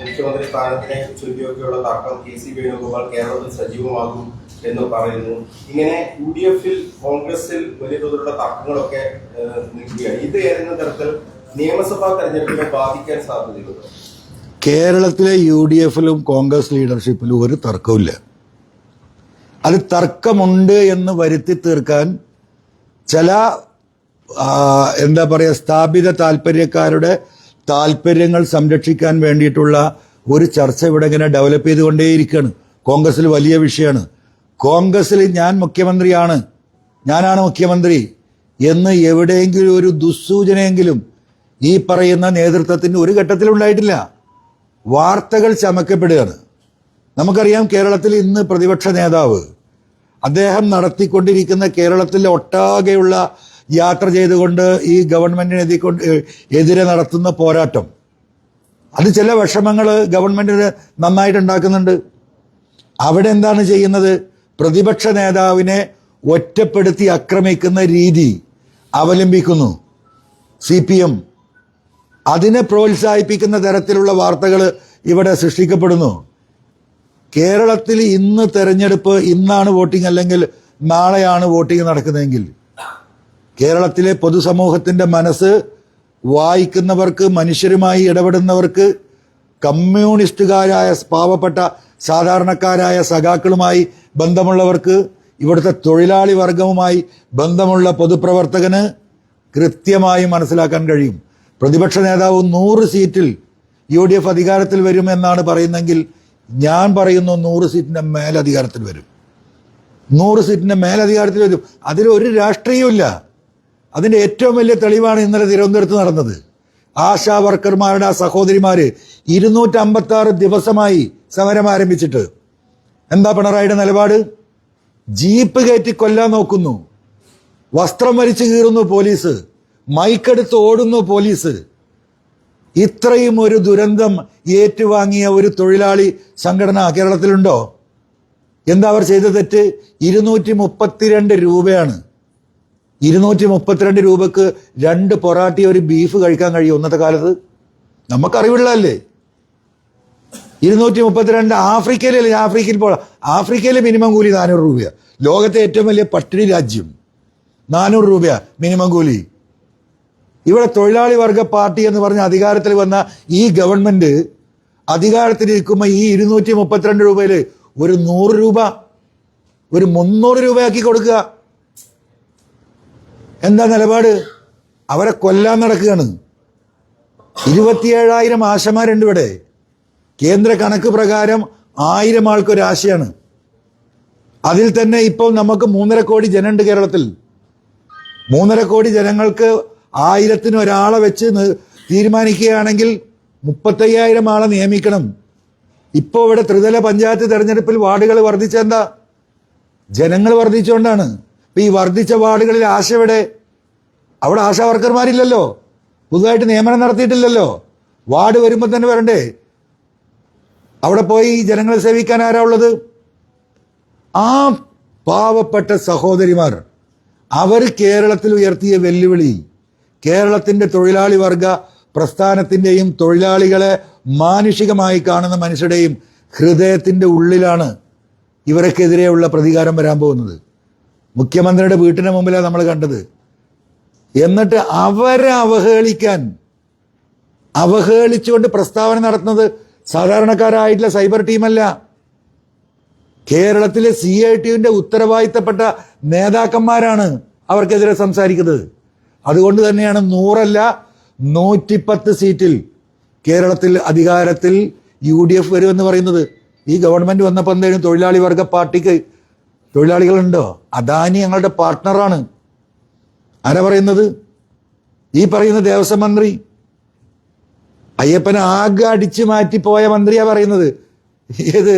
മുഖ്യമന്ത്രി സ്ഥാനത്തിനെ ചൊല്ലിയൊക്കെയുള്ള തർക്കം KC വേണുഗോപാൽ കേരളത്തിൽ സജീവമാകും എന്ന് പറയുന്നു. ഇങ്ങനെ UDF-ൽ കോൺഗ്രസിൽ വലിയ തോതിലുള്ള തർക്കങ്ങളൊക്കെ നിൽക്കുകയാണ്. ഇത് ഏതെങ്കിലും തരത്തിൽ നിയമസഭാ തെരഞ്ഞെടുപ്പിനെ ബാധിക്കാൻ സാധ്യതയുണ്ടോ? കേരളത്തിലെ UDF-ലും കോൺഗ്രസ് ലീഡർഷിപ്പിലും ഒരു തർക്കമില്ല. അത് തർക്കമുണ്ട് എന്ന് വരുത്തി തീർക്കാൻ ചില എന്താ പറയുക, സ്ഥാപിത താല്പര്യക്കാരുടെ താല്പര്യങ്ങൾ സംരക്ഷിക്കാൻ വേണ്ടിയിട്ടുള്ള ഒരു ചർച്ച ഇവിടെ ഇങ്ങനെ ഡെവലപ്പ് ചെയ്തുകൊണ്ടേയിരിക്കുകയാണ്. കോൺഗ്രസിൽ വലിയ വിഷയമാണ്. കോൺഗ്രസിൽ ഞാനാണ് മുഖ്യമന്ത്രി എന്ന് എവിടെയെങ്കിലും ഒരു ദുസ്സൂചനയെങ്കിലും ഈ പറയുന്ന നേതൃത്വത്തിന് ഒരു ഘട്ടത്തിലുണ്ടായിട്ടില്ല. വാർത്തകൾ ചമക്കപ്പെടുകയാണ്. നമുക്കറിയാം, കേരളത്തിൽ ഇന്ന് പ്രതിപക്ഷ നേതാവ് അദ്ദേഹം നടത്തിക്കൊണ്ടിരിക്കുന്ന കേരളത്തിലെ ഒട്ടാകെയുള്ള യാത്ര ചെയ്തുകൊണ്ട് ഈ ഗവൺമെന്റിനെതിരെ നടത്തുന്ന പോരാട്ടം, അത് ചില വിഷമങ്ങൾ ഗവൺമെന്റിന് നന്നായിട്ടുണ്ടാക്കുന്നുണ്ട്. അവിടെ എന്താണ് ചെയ്യുന്നത്? പ്രതിപക്ഷ നേതാവിനെ ഒറ്റപ്പെടുത്തി ആക്രമിക്കുന്ന രീതി അവലംബിക്കുന്നു CPM. അതിനെ പ്രോത്സാഹിപ്പിക്കുന്ന തരത്തിലുള്ള വാർത്തകൾ ഇവിടെ സൃഷ്ടിക്കപ്പെടുന്നു. കേരളത്തിൽ ഇന്ന് തെരഞ്ഞെടുപ്പ്, ഇന്നാണ് വോട്ടിംഗ് അല്ലെങ്കിൽ നാളെയാണ് വോട്ടിംഗ് നടക്കുന്നതെങ്കിൽ കേരളത്തിലെ പൊതുസമൂഹത്തിന്റെ മനസ്സ് വായിക്കുന്നവർക്ക്, മനുഷ്യരുമായി ഇടപെടുന്നവർക്ക്, കമ്മ്യൂണിസ്റ്റുകാരായ പാവപ്പെട്ട സാധാരണക്കാരായ സഖാക്കളുമായി ബന്ധമുള്ളവർക്ക്, ഇവിടുത്തെ തൊഴിലാളി വർഗവുമായി ബന്ധമുള്ള പൊതുപ്രവർത്തകന് കൃത്യമായി മനസ്സിലാക്കാൻ കഴിയും. പ്രതിപക്ഷ നേതാവ് 100 സീറ്റിൽ UDF അധികാരത്തിൽ വരുമെന്നാണ് പറയുന്നതെങ്കിൽ ഞാൻ പറയുന്നു 100 സീറ്റിന്റെ മേലധികാരത്തിൽ വരും. 100 സീറ്റിന്റെ മേലധികാരത്തിൽ വരും. അതിലൊരു രാഷ്ട്രീയമില്ല. അതിന്റെ ഏറ്റവും വലിയ തെളിവാണ് ഇന്നലെ തിരുവനന്തപുരത്ത് നടന്നത്. ആശാ വർക്കർമാരുടെ ആ സഹോദരിമാര് 256 ദിവസമായി സമരം ആരംഭിച്ചിട്ട്. എന്താ പിണറായിയുടെ നിലപാട്? ജീപ്പ് കയറ്റി കൊല്ലാൻ നോക്കുന്നു, വസ്ത്രം വലിച്ചു കീറുന്നു പോലീസ്, മൈക്കെടുത്ത് ഓടുന്നു പോലീസ്. ഇത്രയും ഒരു ദുരന്തം ഏറ്റുവാങ്ങിയ ഒരു തൊഴിലാളി സംഘടന കേരളത്തിലുണ്ടോ? എന്താ അവർ ചെയ്ത തെറ്റ്? 232 രൂപയാണ്. 232 രൂപക്ക് 2 പൊറാട്ടി ഒരു ബീഫ് കഴിക്കാൻ കഴിയും ഇന്നത്തെ കാലത്ത്? നമുക്കറിവുള്ളതല്ലേ. 232 ആഫ്രിക്കയിലല്ലേ? ആഫ്രിക്കയിലെ മിനിമം കൂലി 400 രൂപയാണ്. ലോകത്തെ ഏറ്റവും വലിയ പട്ടിണി രാജ്യം, 400 രൂപയാ മിനിമം കൂലി. ഇവിടെ തൊഴിലാളി വർഗ പാർട്ടി എന്ന് പറഞ്ഞ അധികാരത്തിൽ വന്ന ഈ ഗവൺമെന്റ് അധികാരത്തിലിരിക്കുമ്പോൾ ഈ 232 രൂപയിൽ ഒരു 100 രൂപ, ഒരു 300 രൂപയാക്കി കൊടുക്കുക. എന്താ നിലപാട്? അവരെ കൊല്ലാൻ നടക്കുകയാണ്. 27,000 ആശമാരുണ്ട് ഇവിടെ. കേന്ദ്ര കണക്ക് പ്രകാരം 1000 ആൾക്കൊരു ആശയാണ്. അതിൽ തന്നെ ഇപ്പോൾ നമുക്ക് 3.5 കോടി ജനമുണ്ട് കേരളത്തിൽ. 3.5 കോടി ജനങ്ങൾക്ക് 1000-ന് ഒരാളെ വെച്ച് തീരുമാനിക്കുകയാണെങ്കിൽ 35,000 ആളെ നിയമിക്കണം. ഇപ്പോൾ ഇവിടെ ത്രിതല പഞ്ചായത്ത് തെരഞ്ഞെടുപ്പിൽ വാർഡുകൾ വർദ്ധിച്ചെന്താ? ജനങ്ങൾ വർദ്ധിച്ചുകൊണ്ടാണ്. ഇപ്പൊ ഈ വർദ്ധിച്ച വാർഡുകളിൽ ആശ എവിടെ? അവിടെ ആശാ വർക്കർമാരില്ലല്ലോ, പുതുതായിട്ട് നിയമനം നടത്തിയിട്ടില്ലല്ലോ. വാർഡ് വരുമ്പോൾ തന്നെ വരണ്ടേ? അവിടെ പോയി ജനങ്ങളെ സേവിക്കാൻ ആരാ ഉള്ളത്? ആ പാവപ്പെട്ട സഹോദരിമാർ, അവർ കേരളത്തിൽ ഉയർത്തിയ വെല്ലുവിളി, കേരളത്തിന്റെ തൊഴിലാളി വർഗ പ്രസ്ഥാനത്തിന്റെയും തൊഴിലാളികളെ മാനുഷികമായി കാണുന്ന മനുഷ്യരുടെയും ഹൃദയത്തിന്റെ ഉള്ളിലാണ് ഇവർക്കെതിരെയുള്ള പ്രതികാരം വരാൻ പോകുന്നത്. മുഖ്യമന്ത്രിയുടെ വീട്ടിന് മുമ്പിലാണ് നമ്മൾ കണ്ടത്. എന്നിട്ട് അവരെ അവഹേളിച്ചുകൊണ്ട് പ്രസ്താവന നടത്തുന്നത് സാധാരണക്കാരായിട്ടുള്ള സൈബർ ടീമല്ല, കേരളത്തിലെ CITUവിന്റെ ഉത്തരവാദിത്തപ്പെട്ട നേതാക്കന്മാരാണ് അവർക്കെതിരെ സംസാരിക്കുന്നത്. അതുകൊണ്ട് തന്നെയാണ് 100 അല്ല 110 സീറ്റിൽ കേരളത്തിൽ അധികാരത്തിൽ UDF വരുമെന്ന് പറയുന്നത്. ഈ ഗവൺമെന്റ് വന്നപ്പോൾ എന്തായാലും തൊഴിലാളി വർഗ പാർട്ടിക്ക് തൊഴിലാളികളുണ്ടോ? അദാനി ഞങ്ങളുടെ പാർട്ട്ണറാണ്. ആരാ പറയുന്നത്? ഈ പറയുന്ന ദേവസ്വം മന്ത്രി, അയ്യപ്പനെ ആകെ അടിച്ചു മാറ്റിപ്പോയ മന്ത്രിയാ പറയുന്നത്. ഏത്?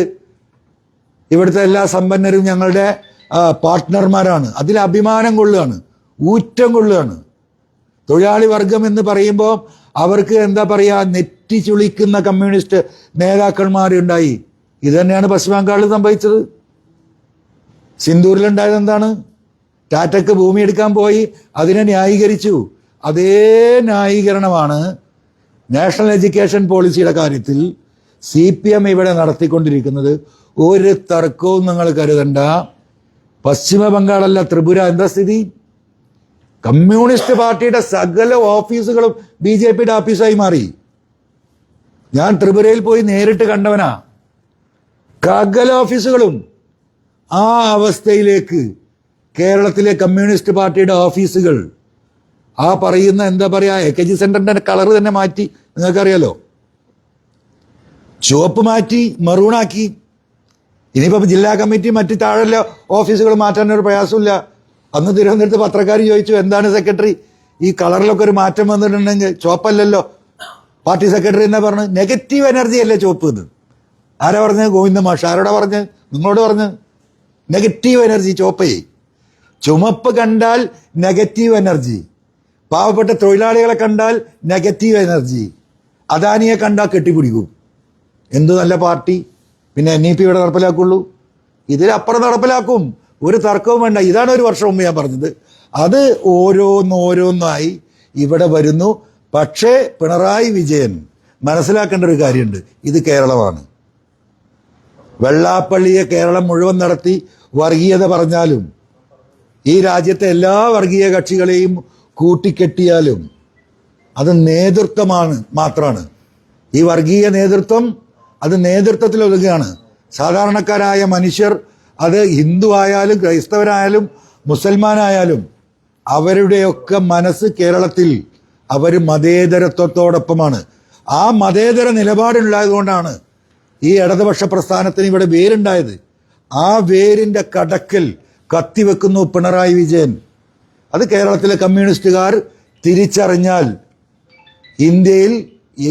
ഇവിടുത്തെ എല്ലാ സമ്പന്നരും ഞങ്ങളുടെ പാർട്ട്ണർമാരാണ്. അതിൽ അഭിമാനം കൊള്ളുകയാണ്, ഊറ്റം കൊള്ളുകയാണ്. തൊഴിലാളി വർഗം എന്ന് പറയുമ്പോൾ അവർക്ക് എന്താ പറയുക, നെറ്റി ചുളിക്കുന്ന കമ്മ്യൂണിസ്റ്റ് നേതാക്കന്മാരുണ്ടായി. ഇത് തന്നെയാണ് പശ്ചിമ ബംഗാളിൽ സംഭവിച്ചത്. സിന്ദൂരിലുണ്ടായത് എന്താണ്? ടാറ്റയ്ക്ക് ഭൂമി എടുക്കാൻ പോയി, അതിനെ ന്യായീകരിച്ചു. അതേ ന്യായീകരണമാണ് നാഷണൽ എഡ്യൂക്കേഷൻ പോളിസിയുടെ കാര്യത്തിൽ CPM ഇവിടെ നടത്തിക്കൊണ്ടിരിക്കുന്നത്. ഒരു തർക്കവും നിങ്ങൾ കരുതണ്ട. പശ്ചിമ ബംഗാളല്ല, ത്രിപുര. എന്താ സ്ഥിതി? കമ്മ്യൂണിസ്റ്റ് പാർട്ടിയുടെ സകല ഓഫീസുകളും BJPയുടെ ഓഫീസായി മാറി. ഞാൻ ത്രിപുരയിൽ പോയി നേരിട്ട് കണ്ടവനാ. സകല ഓഫീസുകളും ആ അവസ്ഥയിലേക്ക് കേരളത്തിലെ കമ്മ്യൂണിസ്റ്റ് പാർട്ടിയുടെ ഓഫീസുകൾ, ആ പറയുന്ന എന്താ പറയാ, AKG സെന്ററിന്റെ കളർ തന്നെ മാറ്റി. നിങ്ങൾക്കറിയാലോ, ചുവപ്പ് മാറ്റി മെറൂണാക്കി. ഇനിയിപ്പോ ജില്ലാ കമ്മിറ്റി മറ്റു താഴെയുള്ള ഓഫീസുകൾ മാറ്റാനൊരു പ്രയാസമില്ല. അന്ന് തിരുവനന്തപുരത്ത് പത്രക്കാർ ചോദിച്ചു, എന്താണ് സെക്രട്ടറി ഈ കളറിലൊക്കെ ഒരു മാറ്റം വന്നിട്ടുണ്ടെങ്കിൽ? ചുവപ്പല്ലല്ലോ. പാർട്ടി സെക്രട്ടറി എന്നാ പറഞ്ഞു, നെഗറ്റീവ് എനർജി അല്ലേ ചുവപ്പ് എന്ന്. ആരാ പറഞ്ഞത്? ഗോവിന്ദ മാഷ്. ആരോടാ പറഞ്ഞ്? നിങ്ങളോട് പറഞ്ഞ്. നെഗറ്റീവ് എനർജി ചുവപ്പേ. ചുമപ്പ് കണ്ടാൽ നെഗറ്റീവ് എനർജി, പാവപ്പെട്ട തൊഴിലാളികളെ കണ്ടാൽ നെഗറ്റീവ് എനർജി, അദാനിയെ കണ്ടാൽ കെട്ടിപ്പിടിക്കും. എന്ത് നല്ല പാർട്ടി! പിന്നെ NEP ഇവിടെ നടപ്പിലാക്കുള്ളൂ, ഇതിലപ്പുറം നടപ്പിലാക്കും. ഒരു തർക്കവും വേണ്ട. ഇതാണ് ഒരു വർഷം മുമ്പ് ഞാൻ പറഞ്ഞത്. അത് ഓരോന്നായി ഇവിടെ വരുന്നു. പക്ഷേ പിണറായി വിജയൻ മനസ്സിലാക്കേണ്ട ഒരു കാര്യമുണ്ട്, ഇത് കേരളമാണ്. വെള്ളാപ്പള്ളിയെ കേരളം മുഴുവൻ നടത്തി വർഗീയത പറഞ്ഞാലും ഈ രാജ്യത്തെ എല്ലാ വർഗീയ കക്ഷികളെയും കൂട്ടിക്കെട്ടിയാലും അത് നേതൃത്വമാണ് മാത്രമാണ്. ഈ വർഗീയ നേതൃത്വം അത് നേതൃത്വത്തിൽ ഒതുങ്ങുകയാണ്. സാധാരണക്കാരായ മനുഷ്യർ, അത് ഹിന്ദു ആയാലും ക്രൈസ്തവരായാലും മുസൽമാനായാലും, അവരുടെയൊക്കെ മനസ്സ് കേരളത്തിൽ അവർ മതേതരത്വത്തോടൊപ്പമാണ്. ആ മതേതര നിലപാടുണ്ടായതുകൊണ്ടാണ് ഈ ഇടതുപക്ഷ പ്രസ്ഥാനത്തിന് ഇവിടെ വേരുണ്ടായത്. ആ വേരിന്റെ കടക്കൽ കത്തിവെക്കുന്നു പിണറായി വിജയൻ. അത് കേരളത്തിലെ കമ്മ്യൂണിസ്റ്റുകാർ തിരിച്ചറിഞ്ഞാൽ ഇന്ത്യയിൽ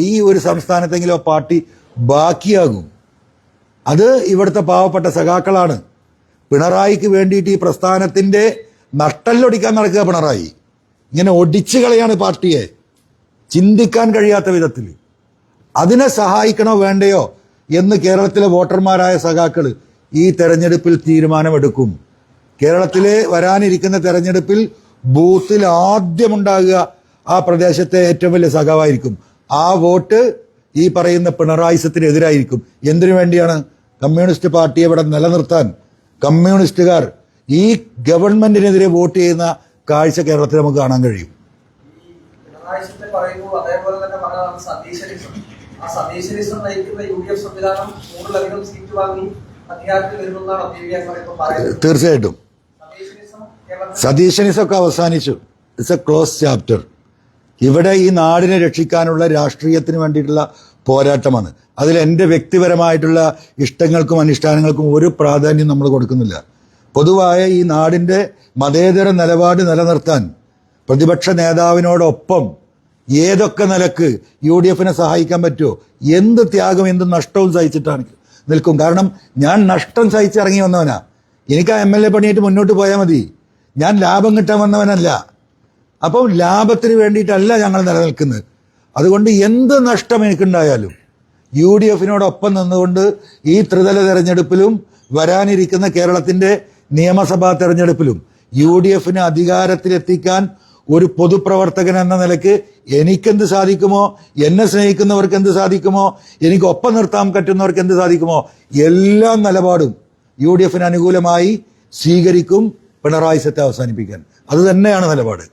ഈ ഒരു സംസ്ഥാനത്തെങ്കിലും ആ പാർട്ടി ബാക്കിയാകും. അത് ഇവിടുത്തെ പാവപ്പെട്ട സഖാക്കളാണ്. പിണറായിക്ക് വേണ്ടിയിട്ട് ഈ പ്രസ്ഥാനത്തിന്റെ നട്ടല്ലൊടിക്കാൻ നടക്കുക പിണറായി. ഇങ്ങനെ ഒടിച്ചു കളയാണ് പാർട്ടിയെ, ചിന്തിക്കാൻ കഴിയാത്ത വിധത്തിൽ. അതിനെ സഹായിക്കണോ വേണ്ടയോ എന്ന് കേരളത്തിലെ വോട്ടർമാരായ സഖാക്കൾ ഈ തെരഞ്ഞെടുപ്പിൽ തീരുമാനമെടുക്കും. കേരളത്തിലെ വരാനിരിക്കുന്ന തെരഞ്ഞെടുപ്പിൽ ബൂത്തിൽ ആദ്യമുണ്ടാകുക ആ പ്രദേശത്തെ ഏറ്റവും വലിയ സഖാവായിരിക്കും. ആ വോട്ട് ഈ പറയുന്ന പിണറായിസത്തിനെതിരായിരിക്കും. എന്തിനു വേണ്ടിയാണ്? കമ്മ്യൂണിസ്റ്റ് പാർട്ടിയെ ഇവിടെ നിലനിർത്താൻ കമ്മ്യൂണിസ്റ്റുകാർ ഈ ഗവൺമെന്റിനെതിരെ വോട്ട് ചെയ്യുന്ന കാഴ്ച കേരളത്തിൽ നമുക്ക് കാണാൻ കഴിയും. പിണറായിസത്തെ പറയുന്നു, അതേപോലെ തന്നെ പറഞ്ഞതാണ് സതീശനിസം. ആ സതീശനിസം നയിക്കുന്ന UDF സംവിധാനം 100-ലധികം സീറ്റ് വാങ്ങി അധികാരത്തിൽ വരുമെന്നാണ് ഇപ്പോൾ പറയുന്നത്. തീർച്ചയായിട്ടും സതീശനിസമൊക്കെ അവസാനിച്ചു. It's A close chapter. ഇവിടെ ഈ നാടിനെ രക്ഷിക്കാനുള്ള രാഷ്ട്രീയത്തിന് വേണ്ടിയിട്ടുള്ള പോരാട്ടമാണ്. അതിൽ എൻ്റെ വ്യക്തിപരമായിട്ടുള്ള ഇഷ്ടങ്ങൾക്കും അനുഷ്ഠാനങ്ങൾക്കും ഒരു പ്രാധാന്യം നമ്മൾ കൊടുക്കുന്നില്ല. പൊതുവായ ഈ നാടിൻ്റെ മതേതര നിലപാട് നിലനിർത്താൻ പ്രതിപക്ഷ നേതാവിനോടൊപ്പം ഏതൊക്കെ നിലക്ക് UDFനെ സഹായിക്കാൻ പറ്റുമോ, എന്ത് ത്യാഗം എന്ത് നഷ്ടവും സഹിച്ചിട്ടാണ് നിൽക്കും. കാരണം ഞാൻ നഷ്ടം സഹിച്ചിറങ്ങി വന്നവനാ. എനിക്ക് ആ MLA പണിയായിട്ട് മുന്നോട്ട് പോയാൽ മതി. ഞാൻ ലാഭം കിട്ടാൻ വന്നവനല്ല. അപ്പം ലാഭത്തിന് വേണ്ടിയിട്ടല്ല ഞങ്ങൾ നിലനിൽക്കുന്നത്. അതുകൊണ്ട് എന്ത് നഷ്ടം എനിക്കുണ്ടായാലും UDFനോടൊപ്പം നിന്നുകൊണ്ട് ഈ ത്രിതല തെരഞ്ഞെടുപ്പിലും വരാനിരിക്കുന്ന കേരളത്തിന്റെ നിയമസഭാ തെരഞ്ഞെടുപ്പിലും UDFനെ അധികാരത്തിലെത്തിക്കാൻ ഒരു പൊതുപ്രവർത്തകൻ എന്ന നിലയ്ക്ക് എനിക്കെന്ത് സാധിക്കുമോ, എന്നെ സ്നേഹിക്കുന്നവർക്ക് എന്ത് സാധിക്കുമോ, എനിക്ക് ഒപ്പം നിർത്താൻ പറ്റുന്നവർക്ക് എന്ത് സാധിക്കുമോ, എല്ലാ നിലപാടും UDFന് അനുകൂലമായി സ്വീകരിക്കും പിണറായിസത്തെ അവസാനിപ്പിക്കാൻ. അത് തന്നെയാണ് നിലപാട്.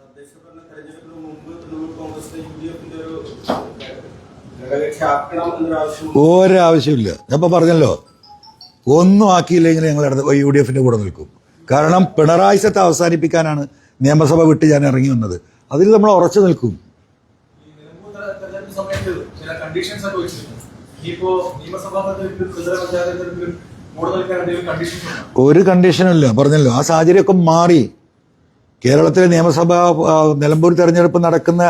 ഒരാവശ്യമില്ല. ഞാൻ ഇപ്പൊ പറഞ്ഞല്ലോ, ഒന്നും ആക്കിയില്ലെങ്കിൽ ഞങ്ങൾ UDFന്റെ കൂടെ നിൽക്കും. കാരണം പിണറായിസത്തെ അവസാനിപ്പിക്കാനാണ് നിയമസഭ വിട്ട് ഞാൻ ഇറങ്ങി വന്നത്. അതിൽ നമ്മൾ ഉറച്ചു നിൽക്കും. ഒരു കണ്ടീഷനില്ല. പറഞ്ഞല്ലോ, ആ സാഹചര്യമൊക്കെ മാറി. കേരളത്തിലെ നിയമസഭാ നിലമ്പൂർ തെരഞ്ഞെടുപ്പ് നടക്കുന്ന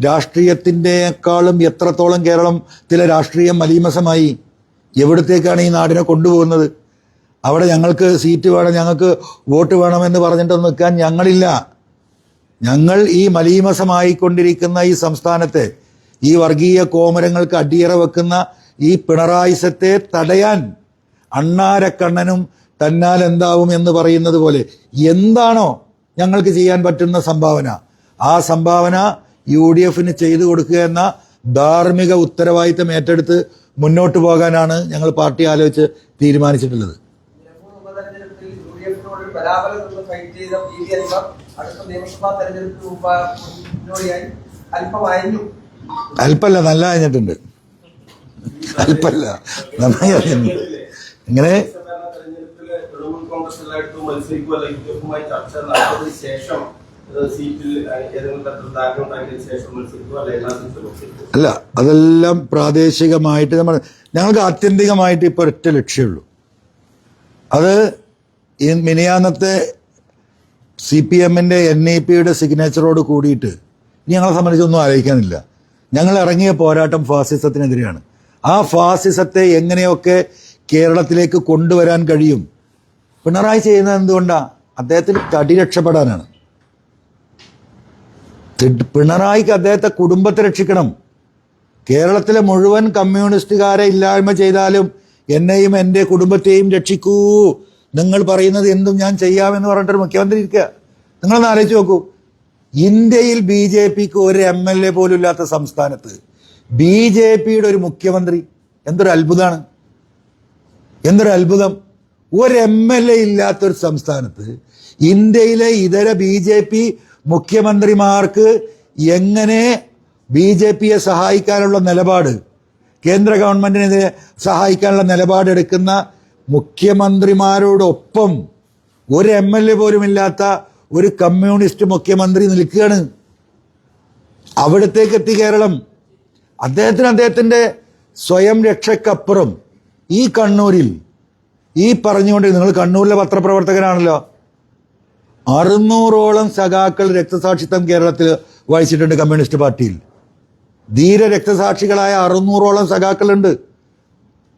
രാഷ്ട്രീയത്തിൻ്റെക്കാളും എത്രത്തോളം കേരളത്തിലെ രാഷ്ട്രീയം മലീമസമായി. എവിടത്തേക്കാണ് ഈ നാടിനെ കൊണ്ടുപോകുന്നത്? അവിടെ ഞങ്ങൾക്ക് സീറ്റ് വേണം, ഞങ്ങൾക്ക് വോട്ട് വേണമെന്ന് പറഞ്ഞിട്ടൊന്നും നിൽക്കാൻ ഞങ്ങളില്ല. ഞങ്ങൾ ഈ മലീമസമായിക്കൊണ്ടിരിക്കുന്ന ഈ സംസ്ഥാനത്തെ ഈ വർഗീയ കോമരങ്ങൾക്ക് അടിയറ വെക്കുന്ന ഈ പിണറായിസത്തെ തടയാൻ അണ്ണാരക്കണ്ണനും തന്നാൽ എന്താവും എന്ന് പറയുന്നത് പോലെ എന്താണോ ഞങ്ങൾക്ക് ചെയ്യാൻ പറ്റുന്ന സംഭാവന, ആ സംഭാവന UDFന് ചെയ്തു കൊടുക്കുക എന്ന ധാർമ്മിക ഉത്തരവാദിത്തം ഏറ്റെടുത്ത് മുന്നോട്ട് പോകാനാണ് ഞങ്ങൾ പാർട്ടി ആലോചിച്ച് തീരുമാനിച്ചിട്ടുള്ളത്. അല്പല്ല, നല്ല കഴിഞ്ഞിട്ടുണ്ട്. അല്പല്ല, നന്നായി അറിഞ്ഞിട്ടുണ്ട്. ഇങ്ങനെ അല്ല, അതെല്ലാം പ്രാദേശികമായിട്ട് ഞങ്ങൾക്ക് ആത്യന്തികമായിട്ട് ഇപ്പൊ ഒറ്റ ലക്ഷ്യമുള്ളൂ. അത് ഈ മിനിയാന്നത്തെ CPMന്റെ NEPയുടെ സിഗ്നേച്ചറോട് കൂടിയിട്ട് ഞങ്ങളെ സംബന്ധിച്ചൊന്നും ആലോചിക്കാനില്ല. ഞങ്ങൾ ഇറങ്ങിയ പോരാട്ടം ഫാസിസത്തിനെതിരെയാണ്. ആ ഫാസിസത്തെ എങ്ങനെയൊക്കെ കേരളത്തിലേക്ക് കൊണ്ടുവരാൻ കഴിയും? പിണറായി ചെയ്യുന്നത് എന്തുകൊണ്ടാണ്? അദ്ദേഹത്തിന് തടി രക്ഷപ്പെടാനാണ്. പിണറായിക്ക് അദ്ദേഹത്തെ കുടുംബത്തെ രക്ഷിക്കണം. കേരളത്തിലെ മുഴുവൻ കമ്മ്യൂണിസ്റ്റുകാരെ ഇല്ലായ്മ ചെയ്താലും എന്നെയും എൻ്റെ കുടുംബത്തെയും രക്ഷിക്കൂ, നിങ്ങൾ പറയുന്നത് എന്തും ഞാൻ ചെയ്യാമെന്ന് പറഞ്ഞിട്ടൊരു മുഖ്യമന്ത്രി ഇരിക്കുക. നിങ്ങളൊന്ന് ആലോചിച്ച് നോക്കൂ. ഇന്ത്യയിൽ BJPക്ക് ഒരു MLA പോലും ഇല്ലാത്ത സംസ്ഥാനത്ത് BJPയുടെ ഒരു മുഖ്യമന്ത്രി. എന്തൊരു അത്ഭുതമാണ്, എന്തൊരു അത്ഭുതം. ഒരു MLA ഇല്ലാത്തൊരു സംസ്ഥാനത്ത് ഇന്ത്യയിലെ ഇതര BJP മുഖ്യമന്ത്രിമാർക്ക് എങ്ങനെ BJPയെ സഹായിക്കാനുള്ള നിലപാട്, കേന്ദ്ര ഗവൺമെന്റിനെതിരെ സഹായിക്കാനുള്ള നിലപാടെടുക്കുന്ന മുഖ്യമന്ത്രിമാരോടൊപ്പം ഒരു MLA പോലും ഇല്ലാത്ത ഒരു കമ്മ്യൂണിസ്റ്റ് മുഖ്യമന്ത്രി നിൽക്കുകയാണ്. അവിടത്തേക്ക് എത്തി കേരളം. അദ്ദേഹത്തിന്റെ സ്വയം രക്ഷയ്ക്കപ്പുറം ഈ കണ്ണൂരിൽ ഈ പറഞ്ഞുകൊണ്ട്, നിങ്ങൾ കണ്ണൂരിലെ പത്രപ്രവർത്തകനാണല്ലോ, 600ഓളം സഖാക്കൾ രക്തസാക്ഷിത്വം കേരളത്തിൽ വഹിച്ചിട്ടുണ്ട് കമ്മ്യൂണിസ്റ്റ് പാർട്ടിയിൽ. ധീര രക്തസാക്ഷികളായ 600ഓളം സഖാക്കളുണ്ട്.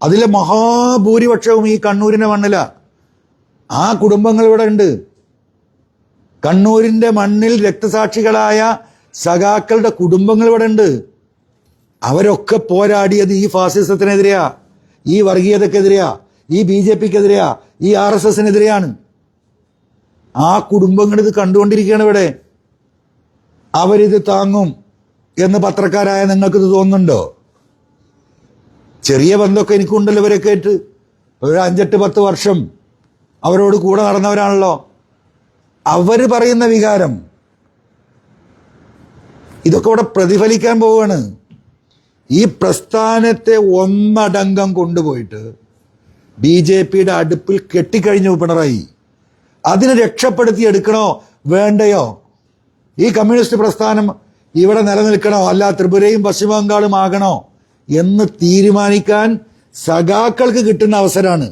അതിലെ മഹാഭൂരിപക്ഷവും ഈ കണ്ണൂരിന്റെ മണ്ണില. ആ കുടുംബങ്ങൾ ഇവിടെ ഉണ്ട്. കണ്ണൂരിന്റെ മണ്ണിൽ രക്തസാക്ഷികളായ സഖാക്കളുടെ കുടുംബങ്ങൾ ഇവിടെ ഉണ്ട്. അവരൊക്കെ പോരാടിയത് ഈ ഫാസിസത്തിനെതിരെയാ, ഈ വർഗീയതക്കെതിരെയാ, ഈ BJPക്കെതിരെയാ, ഈ RSSനെതിരെയാണ്. ആ കുടുംബങ്ങൾ ഇത് കണ്ടുകൊണ്ടിരിക്കുകയാണ് ഇവിടെ. അവരിത് താങ്ങും എന്ന് പത്രക്കാരായ നിങ്ങൾക്കിത് തോന്നുന്നുണ്ടോ? ചെറിയ ബന്ധമൊക്കെ എനിക്കുണ്ടല്ലോ ഇവരൊക്കെ ആയിട്ട്. ഒരു 5-8-10 വർഷം അവരോട് കൂടെ നടന്നവരാണല്ലോ. അവര് പറയുന്ന വികാരം ഇതൊക്കെ ഇവിടെ പ്രതിഫലിക്കാൻ പോവുകയാണ്. ഈ പ്രസ്ഥാനത്തെ ഒന്നടങ്കം കൊണ്ടുപോയിട്ട് BJPയുടെ അടുപ്പിൽ കെട്ടിക്കഴിഞ്ഞു പിണറായി. അതിനെ രക്ഷപ്പെടുത്തി എടുക്കണോ വേണ്ടയോ? ഈ കമ്മ്യൂണിസ്റ്റ് പ്രസ്ഥാനം ഇവിടെ നിലനിൽക്കണോ അല്ല ത്രിപുരയും പശ്ചിമ ബംഗാളും ആകണോ എന്ന് തീരുമാനിക്കാൻ സഖാക്കൾക്ക് കിട്ടുന്ന അവസരമാണ്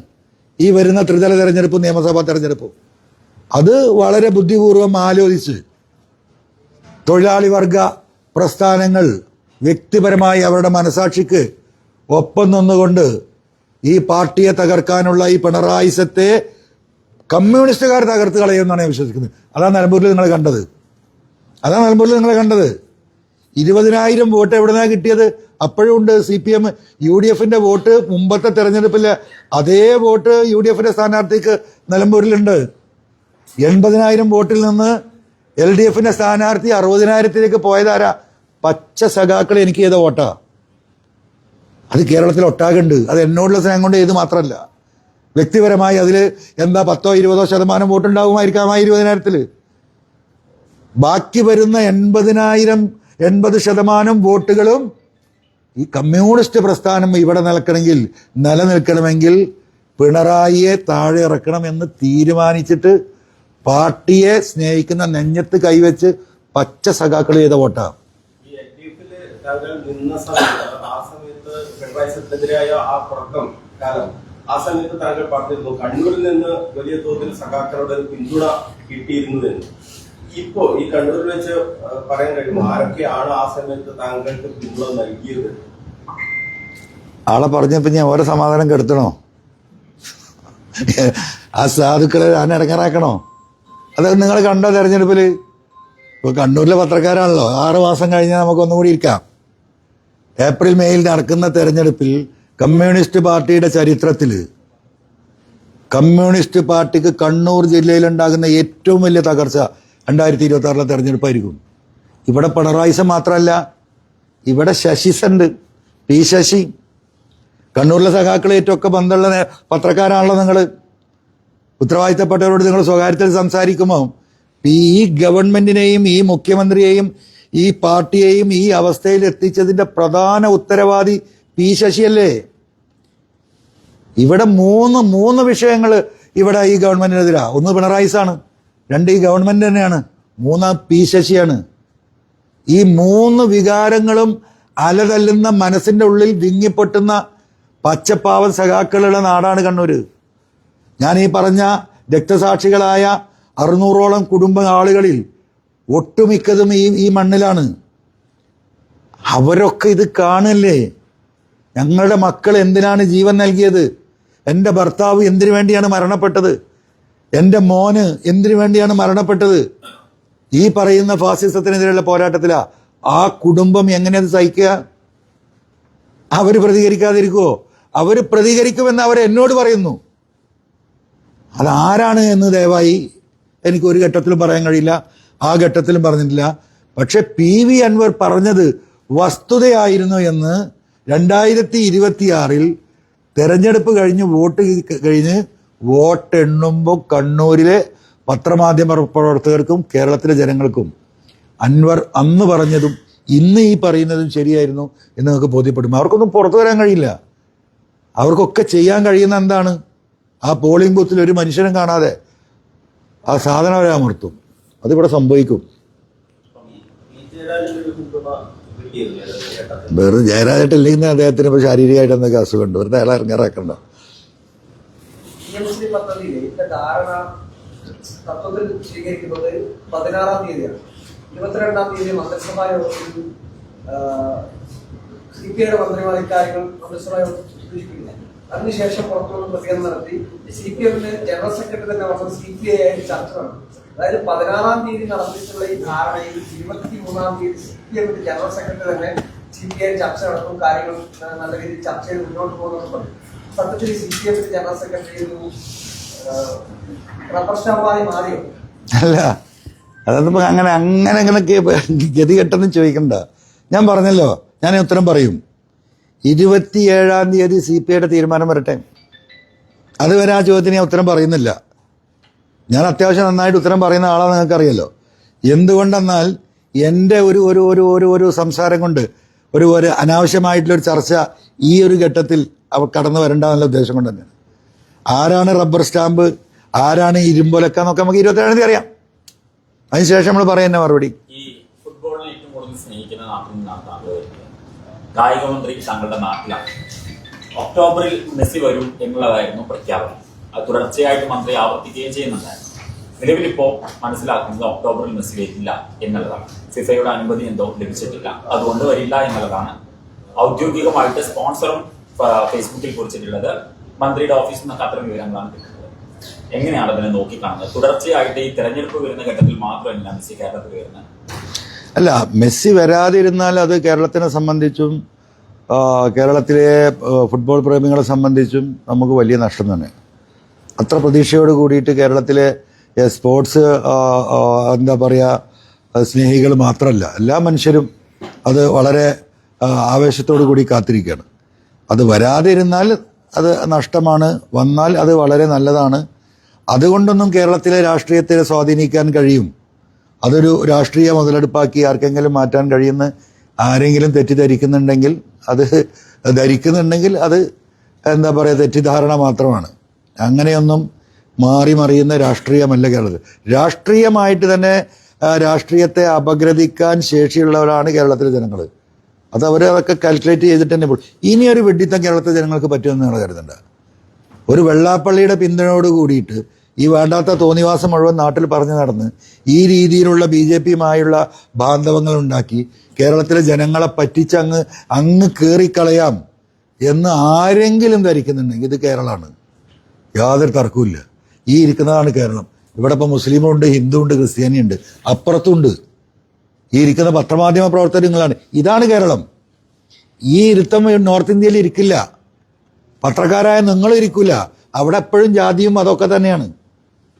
ഈ വരുന്ന ത്രിതല തെരഞ്ഞെടുപ്പും നിയമസഭാ തെരഞ്ഞെടുപ്പും. അത് വളരെ ബുദ്ധിപൂർവം ആലോചിച്ച് തൊഴിലാളി വർഗ പ്രസ്ഥാനങ്ങൾ വ്യക്തിപരമായി അവരുടെ മനസാക്ഷിക്ക് ഒപ്പം നിന്നുകൊണ്ട് ഈ പാർട്ടിയെ തകർക്കാനുള്ള ഈ പിണറായിസത്തെ കമ്മ്യൂണിസ്റ്റുകാർ തകർത്ത് കളയുമെന്നാണ് ഞാൻ വിശ്വസിക്കുന്നത്. അതാണ് നിലമ്പൂരിൽ നിങ്ങൾ കണ്ടത്. 20,000 വോട്ട് എവിടുന്നാണ് കിട്ടിയത്? അപ്പോഴും ഉണ്ട് CPM UDFന്റെ വോട്ട്. മുമ്പത്തെ തെരഞ്ഞെടുപ്പിലെ അതേ വോട്ട് UDFന്റെ സ്ഥാനാർത്ഥിക്ക് നിലമ്പൂരിലുണ്ട്. 80,000 വോട്ടിൽ നിന്ന് LDFന്റെ സ്ഥാനാർത്ഥി 60,000 പോയതാരാ? പച്ച സഖാക്കൾ എനിക്ക് ചെയ്ത വോട്ടാ. അത് കേരളത്തിൽ ഒട്ടാകുണ്ട്. അത് എന്നോടുള്ള സ്നേഹം കൊണ്ട് ചെയ്ത് മാത്രമല്ല, വ്യക്തിപരമായി അതിൽ എന്താ 10-20% വോട്ടുണ്ടാകുമായിരിക്കാം ആ 20,000. ബാക്കി വരുന്ന 80% വോട്ടുകളും ഈ കമ്മ്യൂണിസ്റ്റ് പ്രസ്ഥാനം ഇവിടെ നിലനിൽക്കണമെങ്കിൽ പിണറായിയെ താഴെ ഇറക്കണം എന്ന് തീരുമാനിച്ചിട്ട് പാർട്ടിയെ സ്നേഹിക്കുന്ന നെഞ്ഞത്ത് കൈവച്ച് പച്ച സഖാക്കൾ ചെയ്ത വോട്ടാ. പിണറായിസത്തിനെതിരായ ആ പുറക്കം കാലം ആ സമയത്ത് താങ്കൾ പറഞ്ഞിരുന്നു കണ്ണൂരിൽ നിന്ന് വലിയ തോതിൽ സഖാക്കളുടെ പിന്തുണ കിട്ടിയിരുന്നുവെന്ന്. ഇപ്പോ ഈ കണ്ണൂരിൽ വെച്ച് പറയാൻ കഴിയുമോ ആരൊക്കെയാണ് ആ സമയത്ത് താങ്കൾക്ക് പിന്തുണ നൽകിയത്? ആളെ പറഞ്ഞപ്പോ ഞാൻ ഓരോ സമാധാനം കെടുത്തണോ? ആ സാധുക്കളെ ഞാൻ ഇടങ്ങാറാക്കണോ? അത് നിങ്ങൾ കണ്ടോ തെരഞ്ഞെടുപ്പിൽ? ഇപ്പൊ കണ്ണൂരിലെ പത്രക്കാരാണല്ലോ. 6 മാസം കഴിഞ്ഞാൽ നമുക്കൊന്നുകൂടി ഇരിക്കാം. ഏപ്രിൽ മെയിൽ നടക്കുന്ന തെരഞ്ഞെടുപ്പിൽ കമ്മ്യൂണിസ്റ്റ് പാർട്ടിയുടെ ചരിത്രത്തിൽ കമ്മ്യൂണിസ്റ്റ് പാർട്ടിക്ക് കണ്ണൂർ ജില്ലയിലുണ്ടാകുന്ന ഏറ്റവും വലിയ തകർച്ച 2026 തെരഞ്ഞെടുപ്പായിരിക്കും. ഇവിടെ പിണറായിസം മാത്രമല്ല, ഇവിടെ ശശിസുണ്ട്, P ശശി. കണ്ണൂരിലെ സഖാക്കൾ ഏറ്റവും ബന്ധമുള്ള പത്രക്കാരാണല്ലോ നിങ്ങൾ. ഉത്തരവാദിത്തപ്പെട്ടവരോട് നിങ്ങൾ സ്വകാര്യത്തിൽ സംസാരിക്കുമ്പോൾ ഈ ഗവൺമെന്റിനെയും ഈ മുഖ്യമന്ത്രിയെയും ഈ പാർട്ടിയെയും ഈ അവസ്ഥയിൽ എത്തിച്ചതിന്റെ പ്രധാന ഉത്തരവാദി P ശശിയല്ലേ? ഇവിടെ മൂന്ന് വിഷയങ്ങൾ ഇവിടെ ഈ ഗവൺമെന്റിനെതിരാ. ഒന്ന് പിണറായിസാണ്, 2 ഈ ഗവൺമെന്റ് തന്നെയാണ്, 3 P ശശിയാണ്. ഈ 3 വികാരങ്ങളും അലതല്ലുന്ന മനസ്സിന്റെ ഉള്ളിൽ വിങ്ങിപ്പൊട്ടുന്ന പച്ചപ്പാവൻ സഖാക്കളുടെ നാടാണ് കണ്ണൂര്. ഞാൻ ഈ പറഞ്ഞ രക്തസാക്ഷികളായ 600ഓളം കുടുംബ ആളുകളിൽ ഒട്ടുമിക്കതും ഈ മണ്ണിലാണ്. അവരൊക്കെ ഇത് കാണല്ലേ? ഞങ്ങളുടെ മക്കൾ എന്തിനാണ് ജീവൻ നൽകിയത്? എൻ്റെ ഭർത്താവ് എന്തിനു വേണ്ടിയാണ് മരണപ്പെട്ടത്? എൻ്റെ മോന് എന്തിനു വേണ്ടിയാണ് മരണപ്പെട്ടത്? ഈ പറയുന്ന ഫാസിസത്തിനെതിരെയുള്ള പോരാട്ടത്തിലാ. ആ കുടുംബം എങ്ങനെയത് സഹിക്കുക? അവര് പ്രതികരിക്കാതിരിക്കുവോ? അവര് പ്രതികരിക്കുമെന്ന് അവർ എന്നോട് പറയുന്നു. അതാരാണ് എന്ന് ദയവായി എനിക്ക് ഒരു ഘട്ടത്തിലും പറയാൻ കഴിയില്ല, ആ ഘട്ടത്തിലും പറഞ്ഞിട്ടില്ല. പക്ഷെ PV അൻവർ പറഞ്ഞത് വസ്തുതയായിരുന്നു എന്ന് 2026 തെരഞ്ഞെടുപ്പ് കഴിഞ്ഞ് വോട്ട് കഴിഞ്ഞ് വോട്ടെണ്ണുമ്പോൾ കണ്ണൂരിലെ പത്രമാധ്യമ പ്രവർത്തകർക്കും കേരളത്തിലെ ജനങ്ങൾക്കും അൻവർ അന്ന് പറഞ്ഞതും ഇന്ന് ഈ പറയുന്നതും ശരിയായിരുന്നു എന്ന് നിങ്ങൾക്ക് ബോധ്യപ്പെടും. അവർക്കൊന്നും പുറത്തു വരാൻ കഴിയില്ല. അവർക്കൊക്കെ ചെയ്യാൻ കഴിയുന്ന എന്താണ്? ആ പോളിംഗ് ബൂത്തിൽ ഒരു മനുഷ്യനും കാണാതെ ആ സാധനം അവരെ അമർത്തും. അതിവിടെ സംഭവിക്കും. വെറുതെ ജയരാജേട്ടില്ലെങ്കിൽ അദ്ദേഹത്തിന് ഇപ്പോൾ ശാരീരികമായിട്ട് എന്തൊക്കെ അസുഖമുണ്ട്, വെറുതെ അയാളെ ഇറങ്ങാറാക്കണ്ട. TMC പദ്ധതിയിലെ ഇതിന്റെ ധാരണ തത്വത്തിൽ സ്വീകരിക്കുന്നത് 16-ാം തീയതിയാണ്. 22-ാം തീയതി മന്ത്രിസഭാ യോഗത്തിൽ CPI മന്ത്രിമാർ ഇക്കാര്യങ്ങൾ മന്ത്രിസഭാ യോഗത്തിൽ സൂചിപ്പിക്കുന്നത്. അതിനുശേഷം പുറത്തുനിന്ന് പ്രതികരണം നടത്തി CPMന്റെ ജനറൽ സെക്രട്ടറി തന്നെ വന്നത് CPI ആയിട്ട് ചർച്ച നടന്നു. അതായത് 16-ാം തീയതി നടന്നിട്ടുള്ള ഈ ധാരണയിൽ 23-ാം തീയതി CPMന്റെ ജനറൽ സെക്രട്ടറി തന്നെ CPI ചർച്ച നടത്തും, കാര്യങ്ങൾ നല്ല രീതിയിൽ ചർച്ച ചെയ്ത് മുന്നോട്ട് പോകുമെന്ന് പറഞ്ഞു. സത്യത്തിൽ CPMന്റെ ജനറൽ സെക്രട്ടറി റബ്ബർ സ്റ്റാമ്പായി മാറിയോ? അല്ല, അതൊന്നും അങ്ങനെ ഗതികെട്ടെന്ന് ചോദിക്കണ്ട. ഞാൻ പറഞ്ഞല്ലോ, ഞാൻ ഉത്തരം പറയും. 27-ാം തീയതി CPIയുടെ തീരുമാനം വരട്ടെ. അതുവരെ ആ ചോദ്യത്തിന് ഞാൻ ഉത്തരം പറയുന്നില്ല. ഞാൻ അത്യാവശ്യം നന്നായിട്ട് ഉത്തരം പറയുന്ന ആളാണെന്ന് നിങ്ങൾക്കറിയാലോ. എന്തുകൊണ്ടെന്നാൽ എൻ്റെ ഒരു സംസാരം കൊണ്ട് ഒരു അനാവശ്യമായിട്ടുള്ളൊരു ചർച്ച ഈ ഒരു ഘട്ടത്തിൽ കടന്നു വരണ്ടെന്നുള്ള ഉദ്ദേശം കൊണ്ട് തന്നെയാണ്. ആരാണ് റബ്ബർ സ്റ്റാമ്പ്, ആരാണ് ഇരുമ്പൊലക്ക എന്നൊക്കെ നമുക്ക് 27-ാം തീയതി അറിയാം. അതിനുശേഷം നമ്മൾ പറയാൻ തന്നെ മറുപടി. ഈ ഫുട്ബോളിനെ ഏറ്റവും കൂടുതൽ സ്നേഹിക്കുന്ന നാട്ടിൽ നിന്നാണ് താങ്കൾ വരുന്നത്. കായിക മന്ത്രി താങ്കളുടെ നാട്ടിലാണ്. ഒക്ടോബറിൽ മെസ്സി വരും എന്നുള്ളതായിരുന്നു പ്രഖ്യാപനം. അത് തുടർച്ചയായിട്ട് മന്ത്രി ആവർത്തിക്കുകയും ചെയ്യുന്നുണ്ടായിരുന്നു. നിലവിലിപ്പോ മനസ്സിലാക്കുന്നത് ഒക്ടോബറിൽ മെസ്സി വരില്ല എന്നുള്ളതാണ്. ഫിഫയുടെ അനുമതി എന്തോ ലഭിച്ചിട്ടില്ല, അതുകൊണ്ട് വരില്ല എന്നുള്ളതാണ്. ഔദ്യോഗികമായിട്ട് സ്പോൺസറും ഫേസ്ബുക്കിൽ കുറിച്ചിട്ടുള്ളത്. മന്ത്രിയുടെ ഓഫീസിൽ നിന്നൊക്കെ അത്തരം വിവരങ്ങളാണ് കിട്ടുന്നത്. എങ്ങനെയാണ് അതിനെ നോക്കിക്കാണുന്നത്? തുടർച്ചയായിട്ട് ഈ തെരഞ്ഞെടുപ്പ് വരുന്ന ഘട്ടത്തിൽ മാത്രമല്ല മെസ്സി കേരളത്തിൽ വരുന്നത്. അല്ല, മെസ്സി വരാതിരുന്നാൽ അത് കേരളത്തിനെ സംബന്ധിച്ചും കേരളത്തിലെ ഫുട്ബോൾ പ്രേമികളെ സംബന്ധിച്ചും നമുക്ക് വലിയ നഷ്ടം തന്നെ. അത്ര പ്രതീക്ഷയോട് കൂടിയിട്ട് കേരളത്തിലെ സ്പോർട്സ് എന്താ പറയുക സ്നേഹികൾ മാത്രമല്ല, എല്ലാ മനുഷ്യരും അത് വളരെ ആവേശത്തോടു കൂടി കാത്തിരിക്കുകയാണ്. അത് വരാതിരുന്നാൽ അത് നഷ്ടമാണ്, വന്നാൽ അത് വളരെ നല്ലതാണ്. അതുകൊണ്ടൊന്നും കേരളത്തിലെ രാഷ്ട്രീയത്തെ സ്വാധീനിക്കാൻ കഴിയും, അതൊരു രാഷ്ട്രീയ മുതലെടുപ്പാക്കി ആർക്കെങ്കിലും മാറ്റാൻ കഴിയുന്ന ആരെങ്കിലും തെറ്റിദ്ധരിക്കുന്നുണ്ടെങ്കിൽ അത് എന്താ പറയുക തെറ്റിദ്ധാരണ മാത്രമാണ്. അങ്ങനെയൊന്നും മാറി മറിയുന്ന രാഷ്ട്രീയമല്ല കേരളത്തിൽ. രാഷ്ട്രീയമായിട്ട് തന്നെ രാഷ്ട്രീയത്തെ അപഗ്രഥിക്കാൻ ശേഷിയുള്ളവരാണ് കേരളത്തിലെ ജനങ്ങൾ. അത് അതൊക്കെ കാൽക്കുലേറ്റ് ചെയ്തിട്ട് തന്നെ പോകും. ഇനിയൊരു വെഡിത്തം കേരളത്തിലെ ജനങ്ങൾക്ക് പറ്റുമെന്ന് നിങ്ങൾ കരുതണ്ട. ഒരു വെള്ളാപ്പള്ളിയുടെ പിന്തുണയോട് കൂടിയിട്ട് ഈ വേണ്ടാത്ത തോന്നിവാസം മുഴുവൻ നാട്ടിൽ പറഞ്ഞു നടന്ന് ഈ രീതിയിലുള്ള BJPയുമായുള്ള ബാന്ധവങ്ങൾ ഉണ്ടാക്കി കേരളത്തിലെ ജനങ്ങളെ പറ്റിച്ച് അങ്ങ് കയറിക്കളയാം എന്ന് ആരെങ്കിലും ധരിക്കുന്നുണ്ടെങ്കിൽ ഇത് കേരളമാണ്. യാതൊരു തർക്കവുമില്ല. ഈ ഇരിക്കുന്നതാണ് കേരളം. ഇവിടെ ഇപ്പോൾ മുസ്ലിമുണ്ട്, ഹിന്ദുവുണ്ട്, ക്രിസ്ത്യാനിയുണ്ട്, അപ്പുറത്തുണ്ട്. ഈ ഇരിക്കുന്ന പത്രമാധ്യമ പ്രവർത്തനങ്ങളാണ്. ഇതാണ് കേരളം. ഈ ഇരുത്തം നോർത്ത് ഇന്ത്യയിൽ ഇരിക്കില്ല. പത്രക്കാരായ നിങ്ങൾ ഇരിക്കില്ല. അവിടെ എപ്പോഴും ജാതിയും അതൊക്കെ തന്നെയാണ്.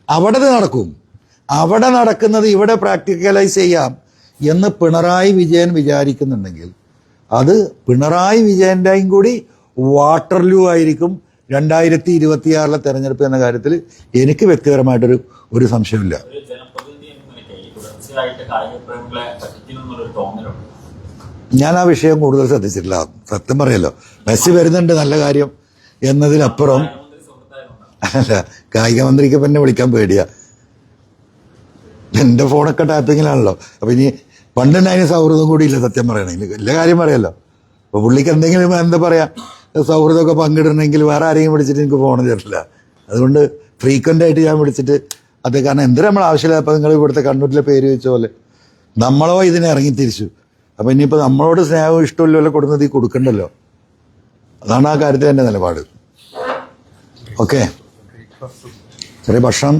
അവിടെ നടക്കും. അവിടെ നടക്കുന്നത് ഇവിടെ പ്രാക്ടിക്കലൈസ് ചെയ്യാം എന്ന് പിണറായി വിജയൻ വിചാരിക്കുന്നുണ്ടെങ്കിൽ അത് പിണറായി വിജയൻ്റെയും കൂടി വാട്ടർലൂ ആയിരിക്കും 2026 തെരഞ്ഞെടുപ്പ് എന്ന കാര്യത്തിൽ എനിക്ക് വ്യക്തിപരമായിട്ടൊരു സംശയമില്ല. ഞാൻ ആ വിഷയം കൂടുതൽ ശ്രദ്ധിച്ചിട്ടില്ല. സത്യം പറയല്ലോ, മെസ്സി വരുന്നുണ്ട്, നല്ല കാര്യം എന്നതിനപ്പുറം അല്ല. കായിക മന്ത്രിക്ക് പിന്നെ വിളിക്കാൻ പേടിയാ. എൻ്റെ ഫോണൊക്കെ ടാപ്പിങ്ങിലാണല്ലോ. അപ്പം ഇനി പണ്ടുണ്ടായ സൗഹൃദം കൂടി ഇല്ല. സത്യം പറയണമെങ്കിൽ എല്ലാ കാര്യം പറയാമല്ലോ. അപ്പോൾ പുള്ളിക്ക് എന്തെങ്കിലും എന്താ പറയുക സൗഹൃദമൊക്കെ പങ്കിടണമെങ്കിൽ വേറെ ആരെയും വിളിച്ചിട്ട് എനിക്ക് ഫോൺ തരില്ല. അതുകൊണ്ട് ഫ്രീക്വൻ്റ് ആയിട്ട് ഞാൻ വിളിച്ചിട്ട് അത് കാരണം എന്തിനാ നമ്മൾ ആവശ്യമില്ല. അപ്പോൾ നിങ്ങൾ ഇവിടുത്തെ കണ്ണൂരിലെ പേര് വെച്ച പോലെ നമ്മളോ ഇതിനെ ഇറങ്ങി തിരിച്ചു. അപ്പം ഇനിയിപ്പോൾ നമ്മളോട് സ്നേഹവും ഇഷ്ടമില്ലല്ലോ കൊടുക്കുന്നത് ഈ കൊടുക്കണ്ടല്ലോ. അതാണ് ആ കാര്യത്തിൽ എൻ്റെ നിലപാട്. ഓക്കെ, ചെറിയ ഭക്ഷണം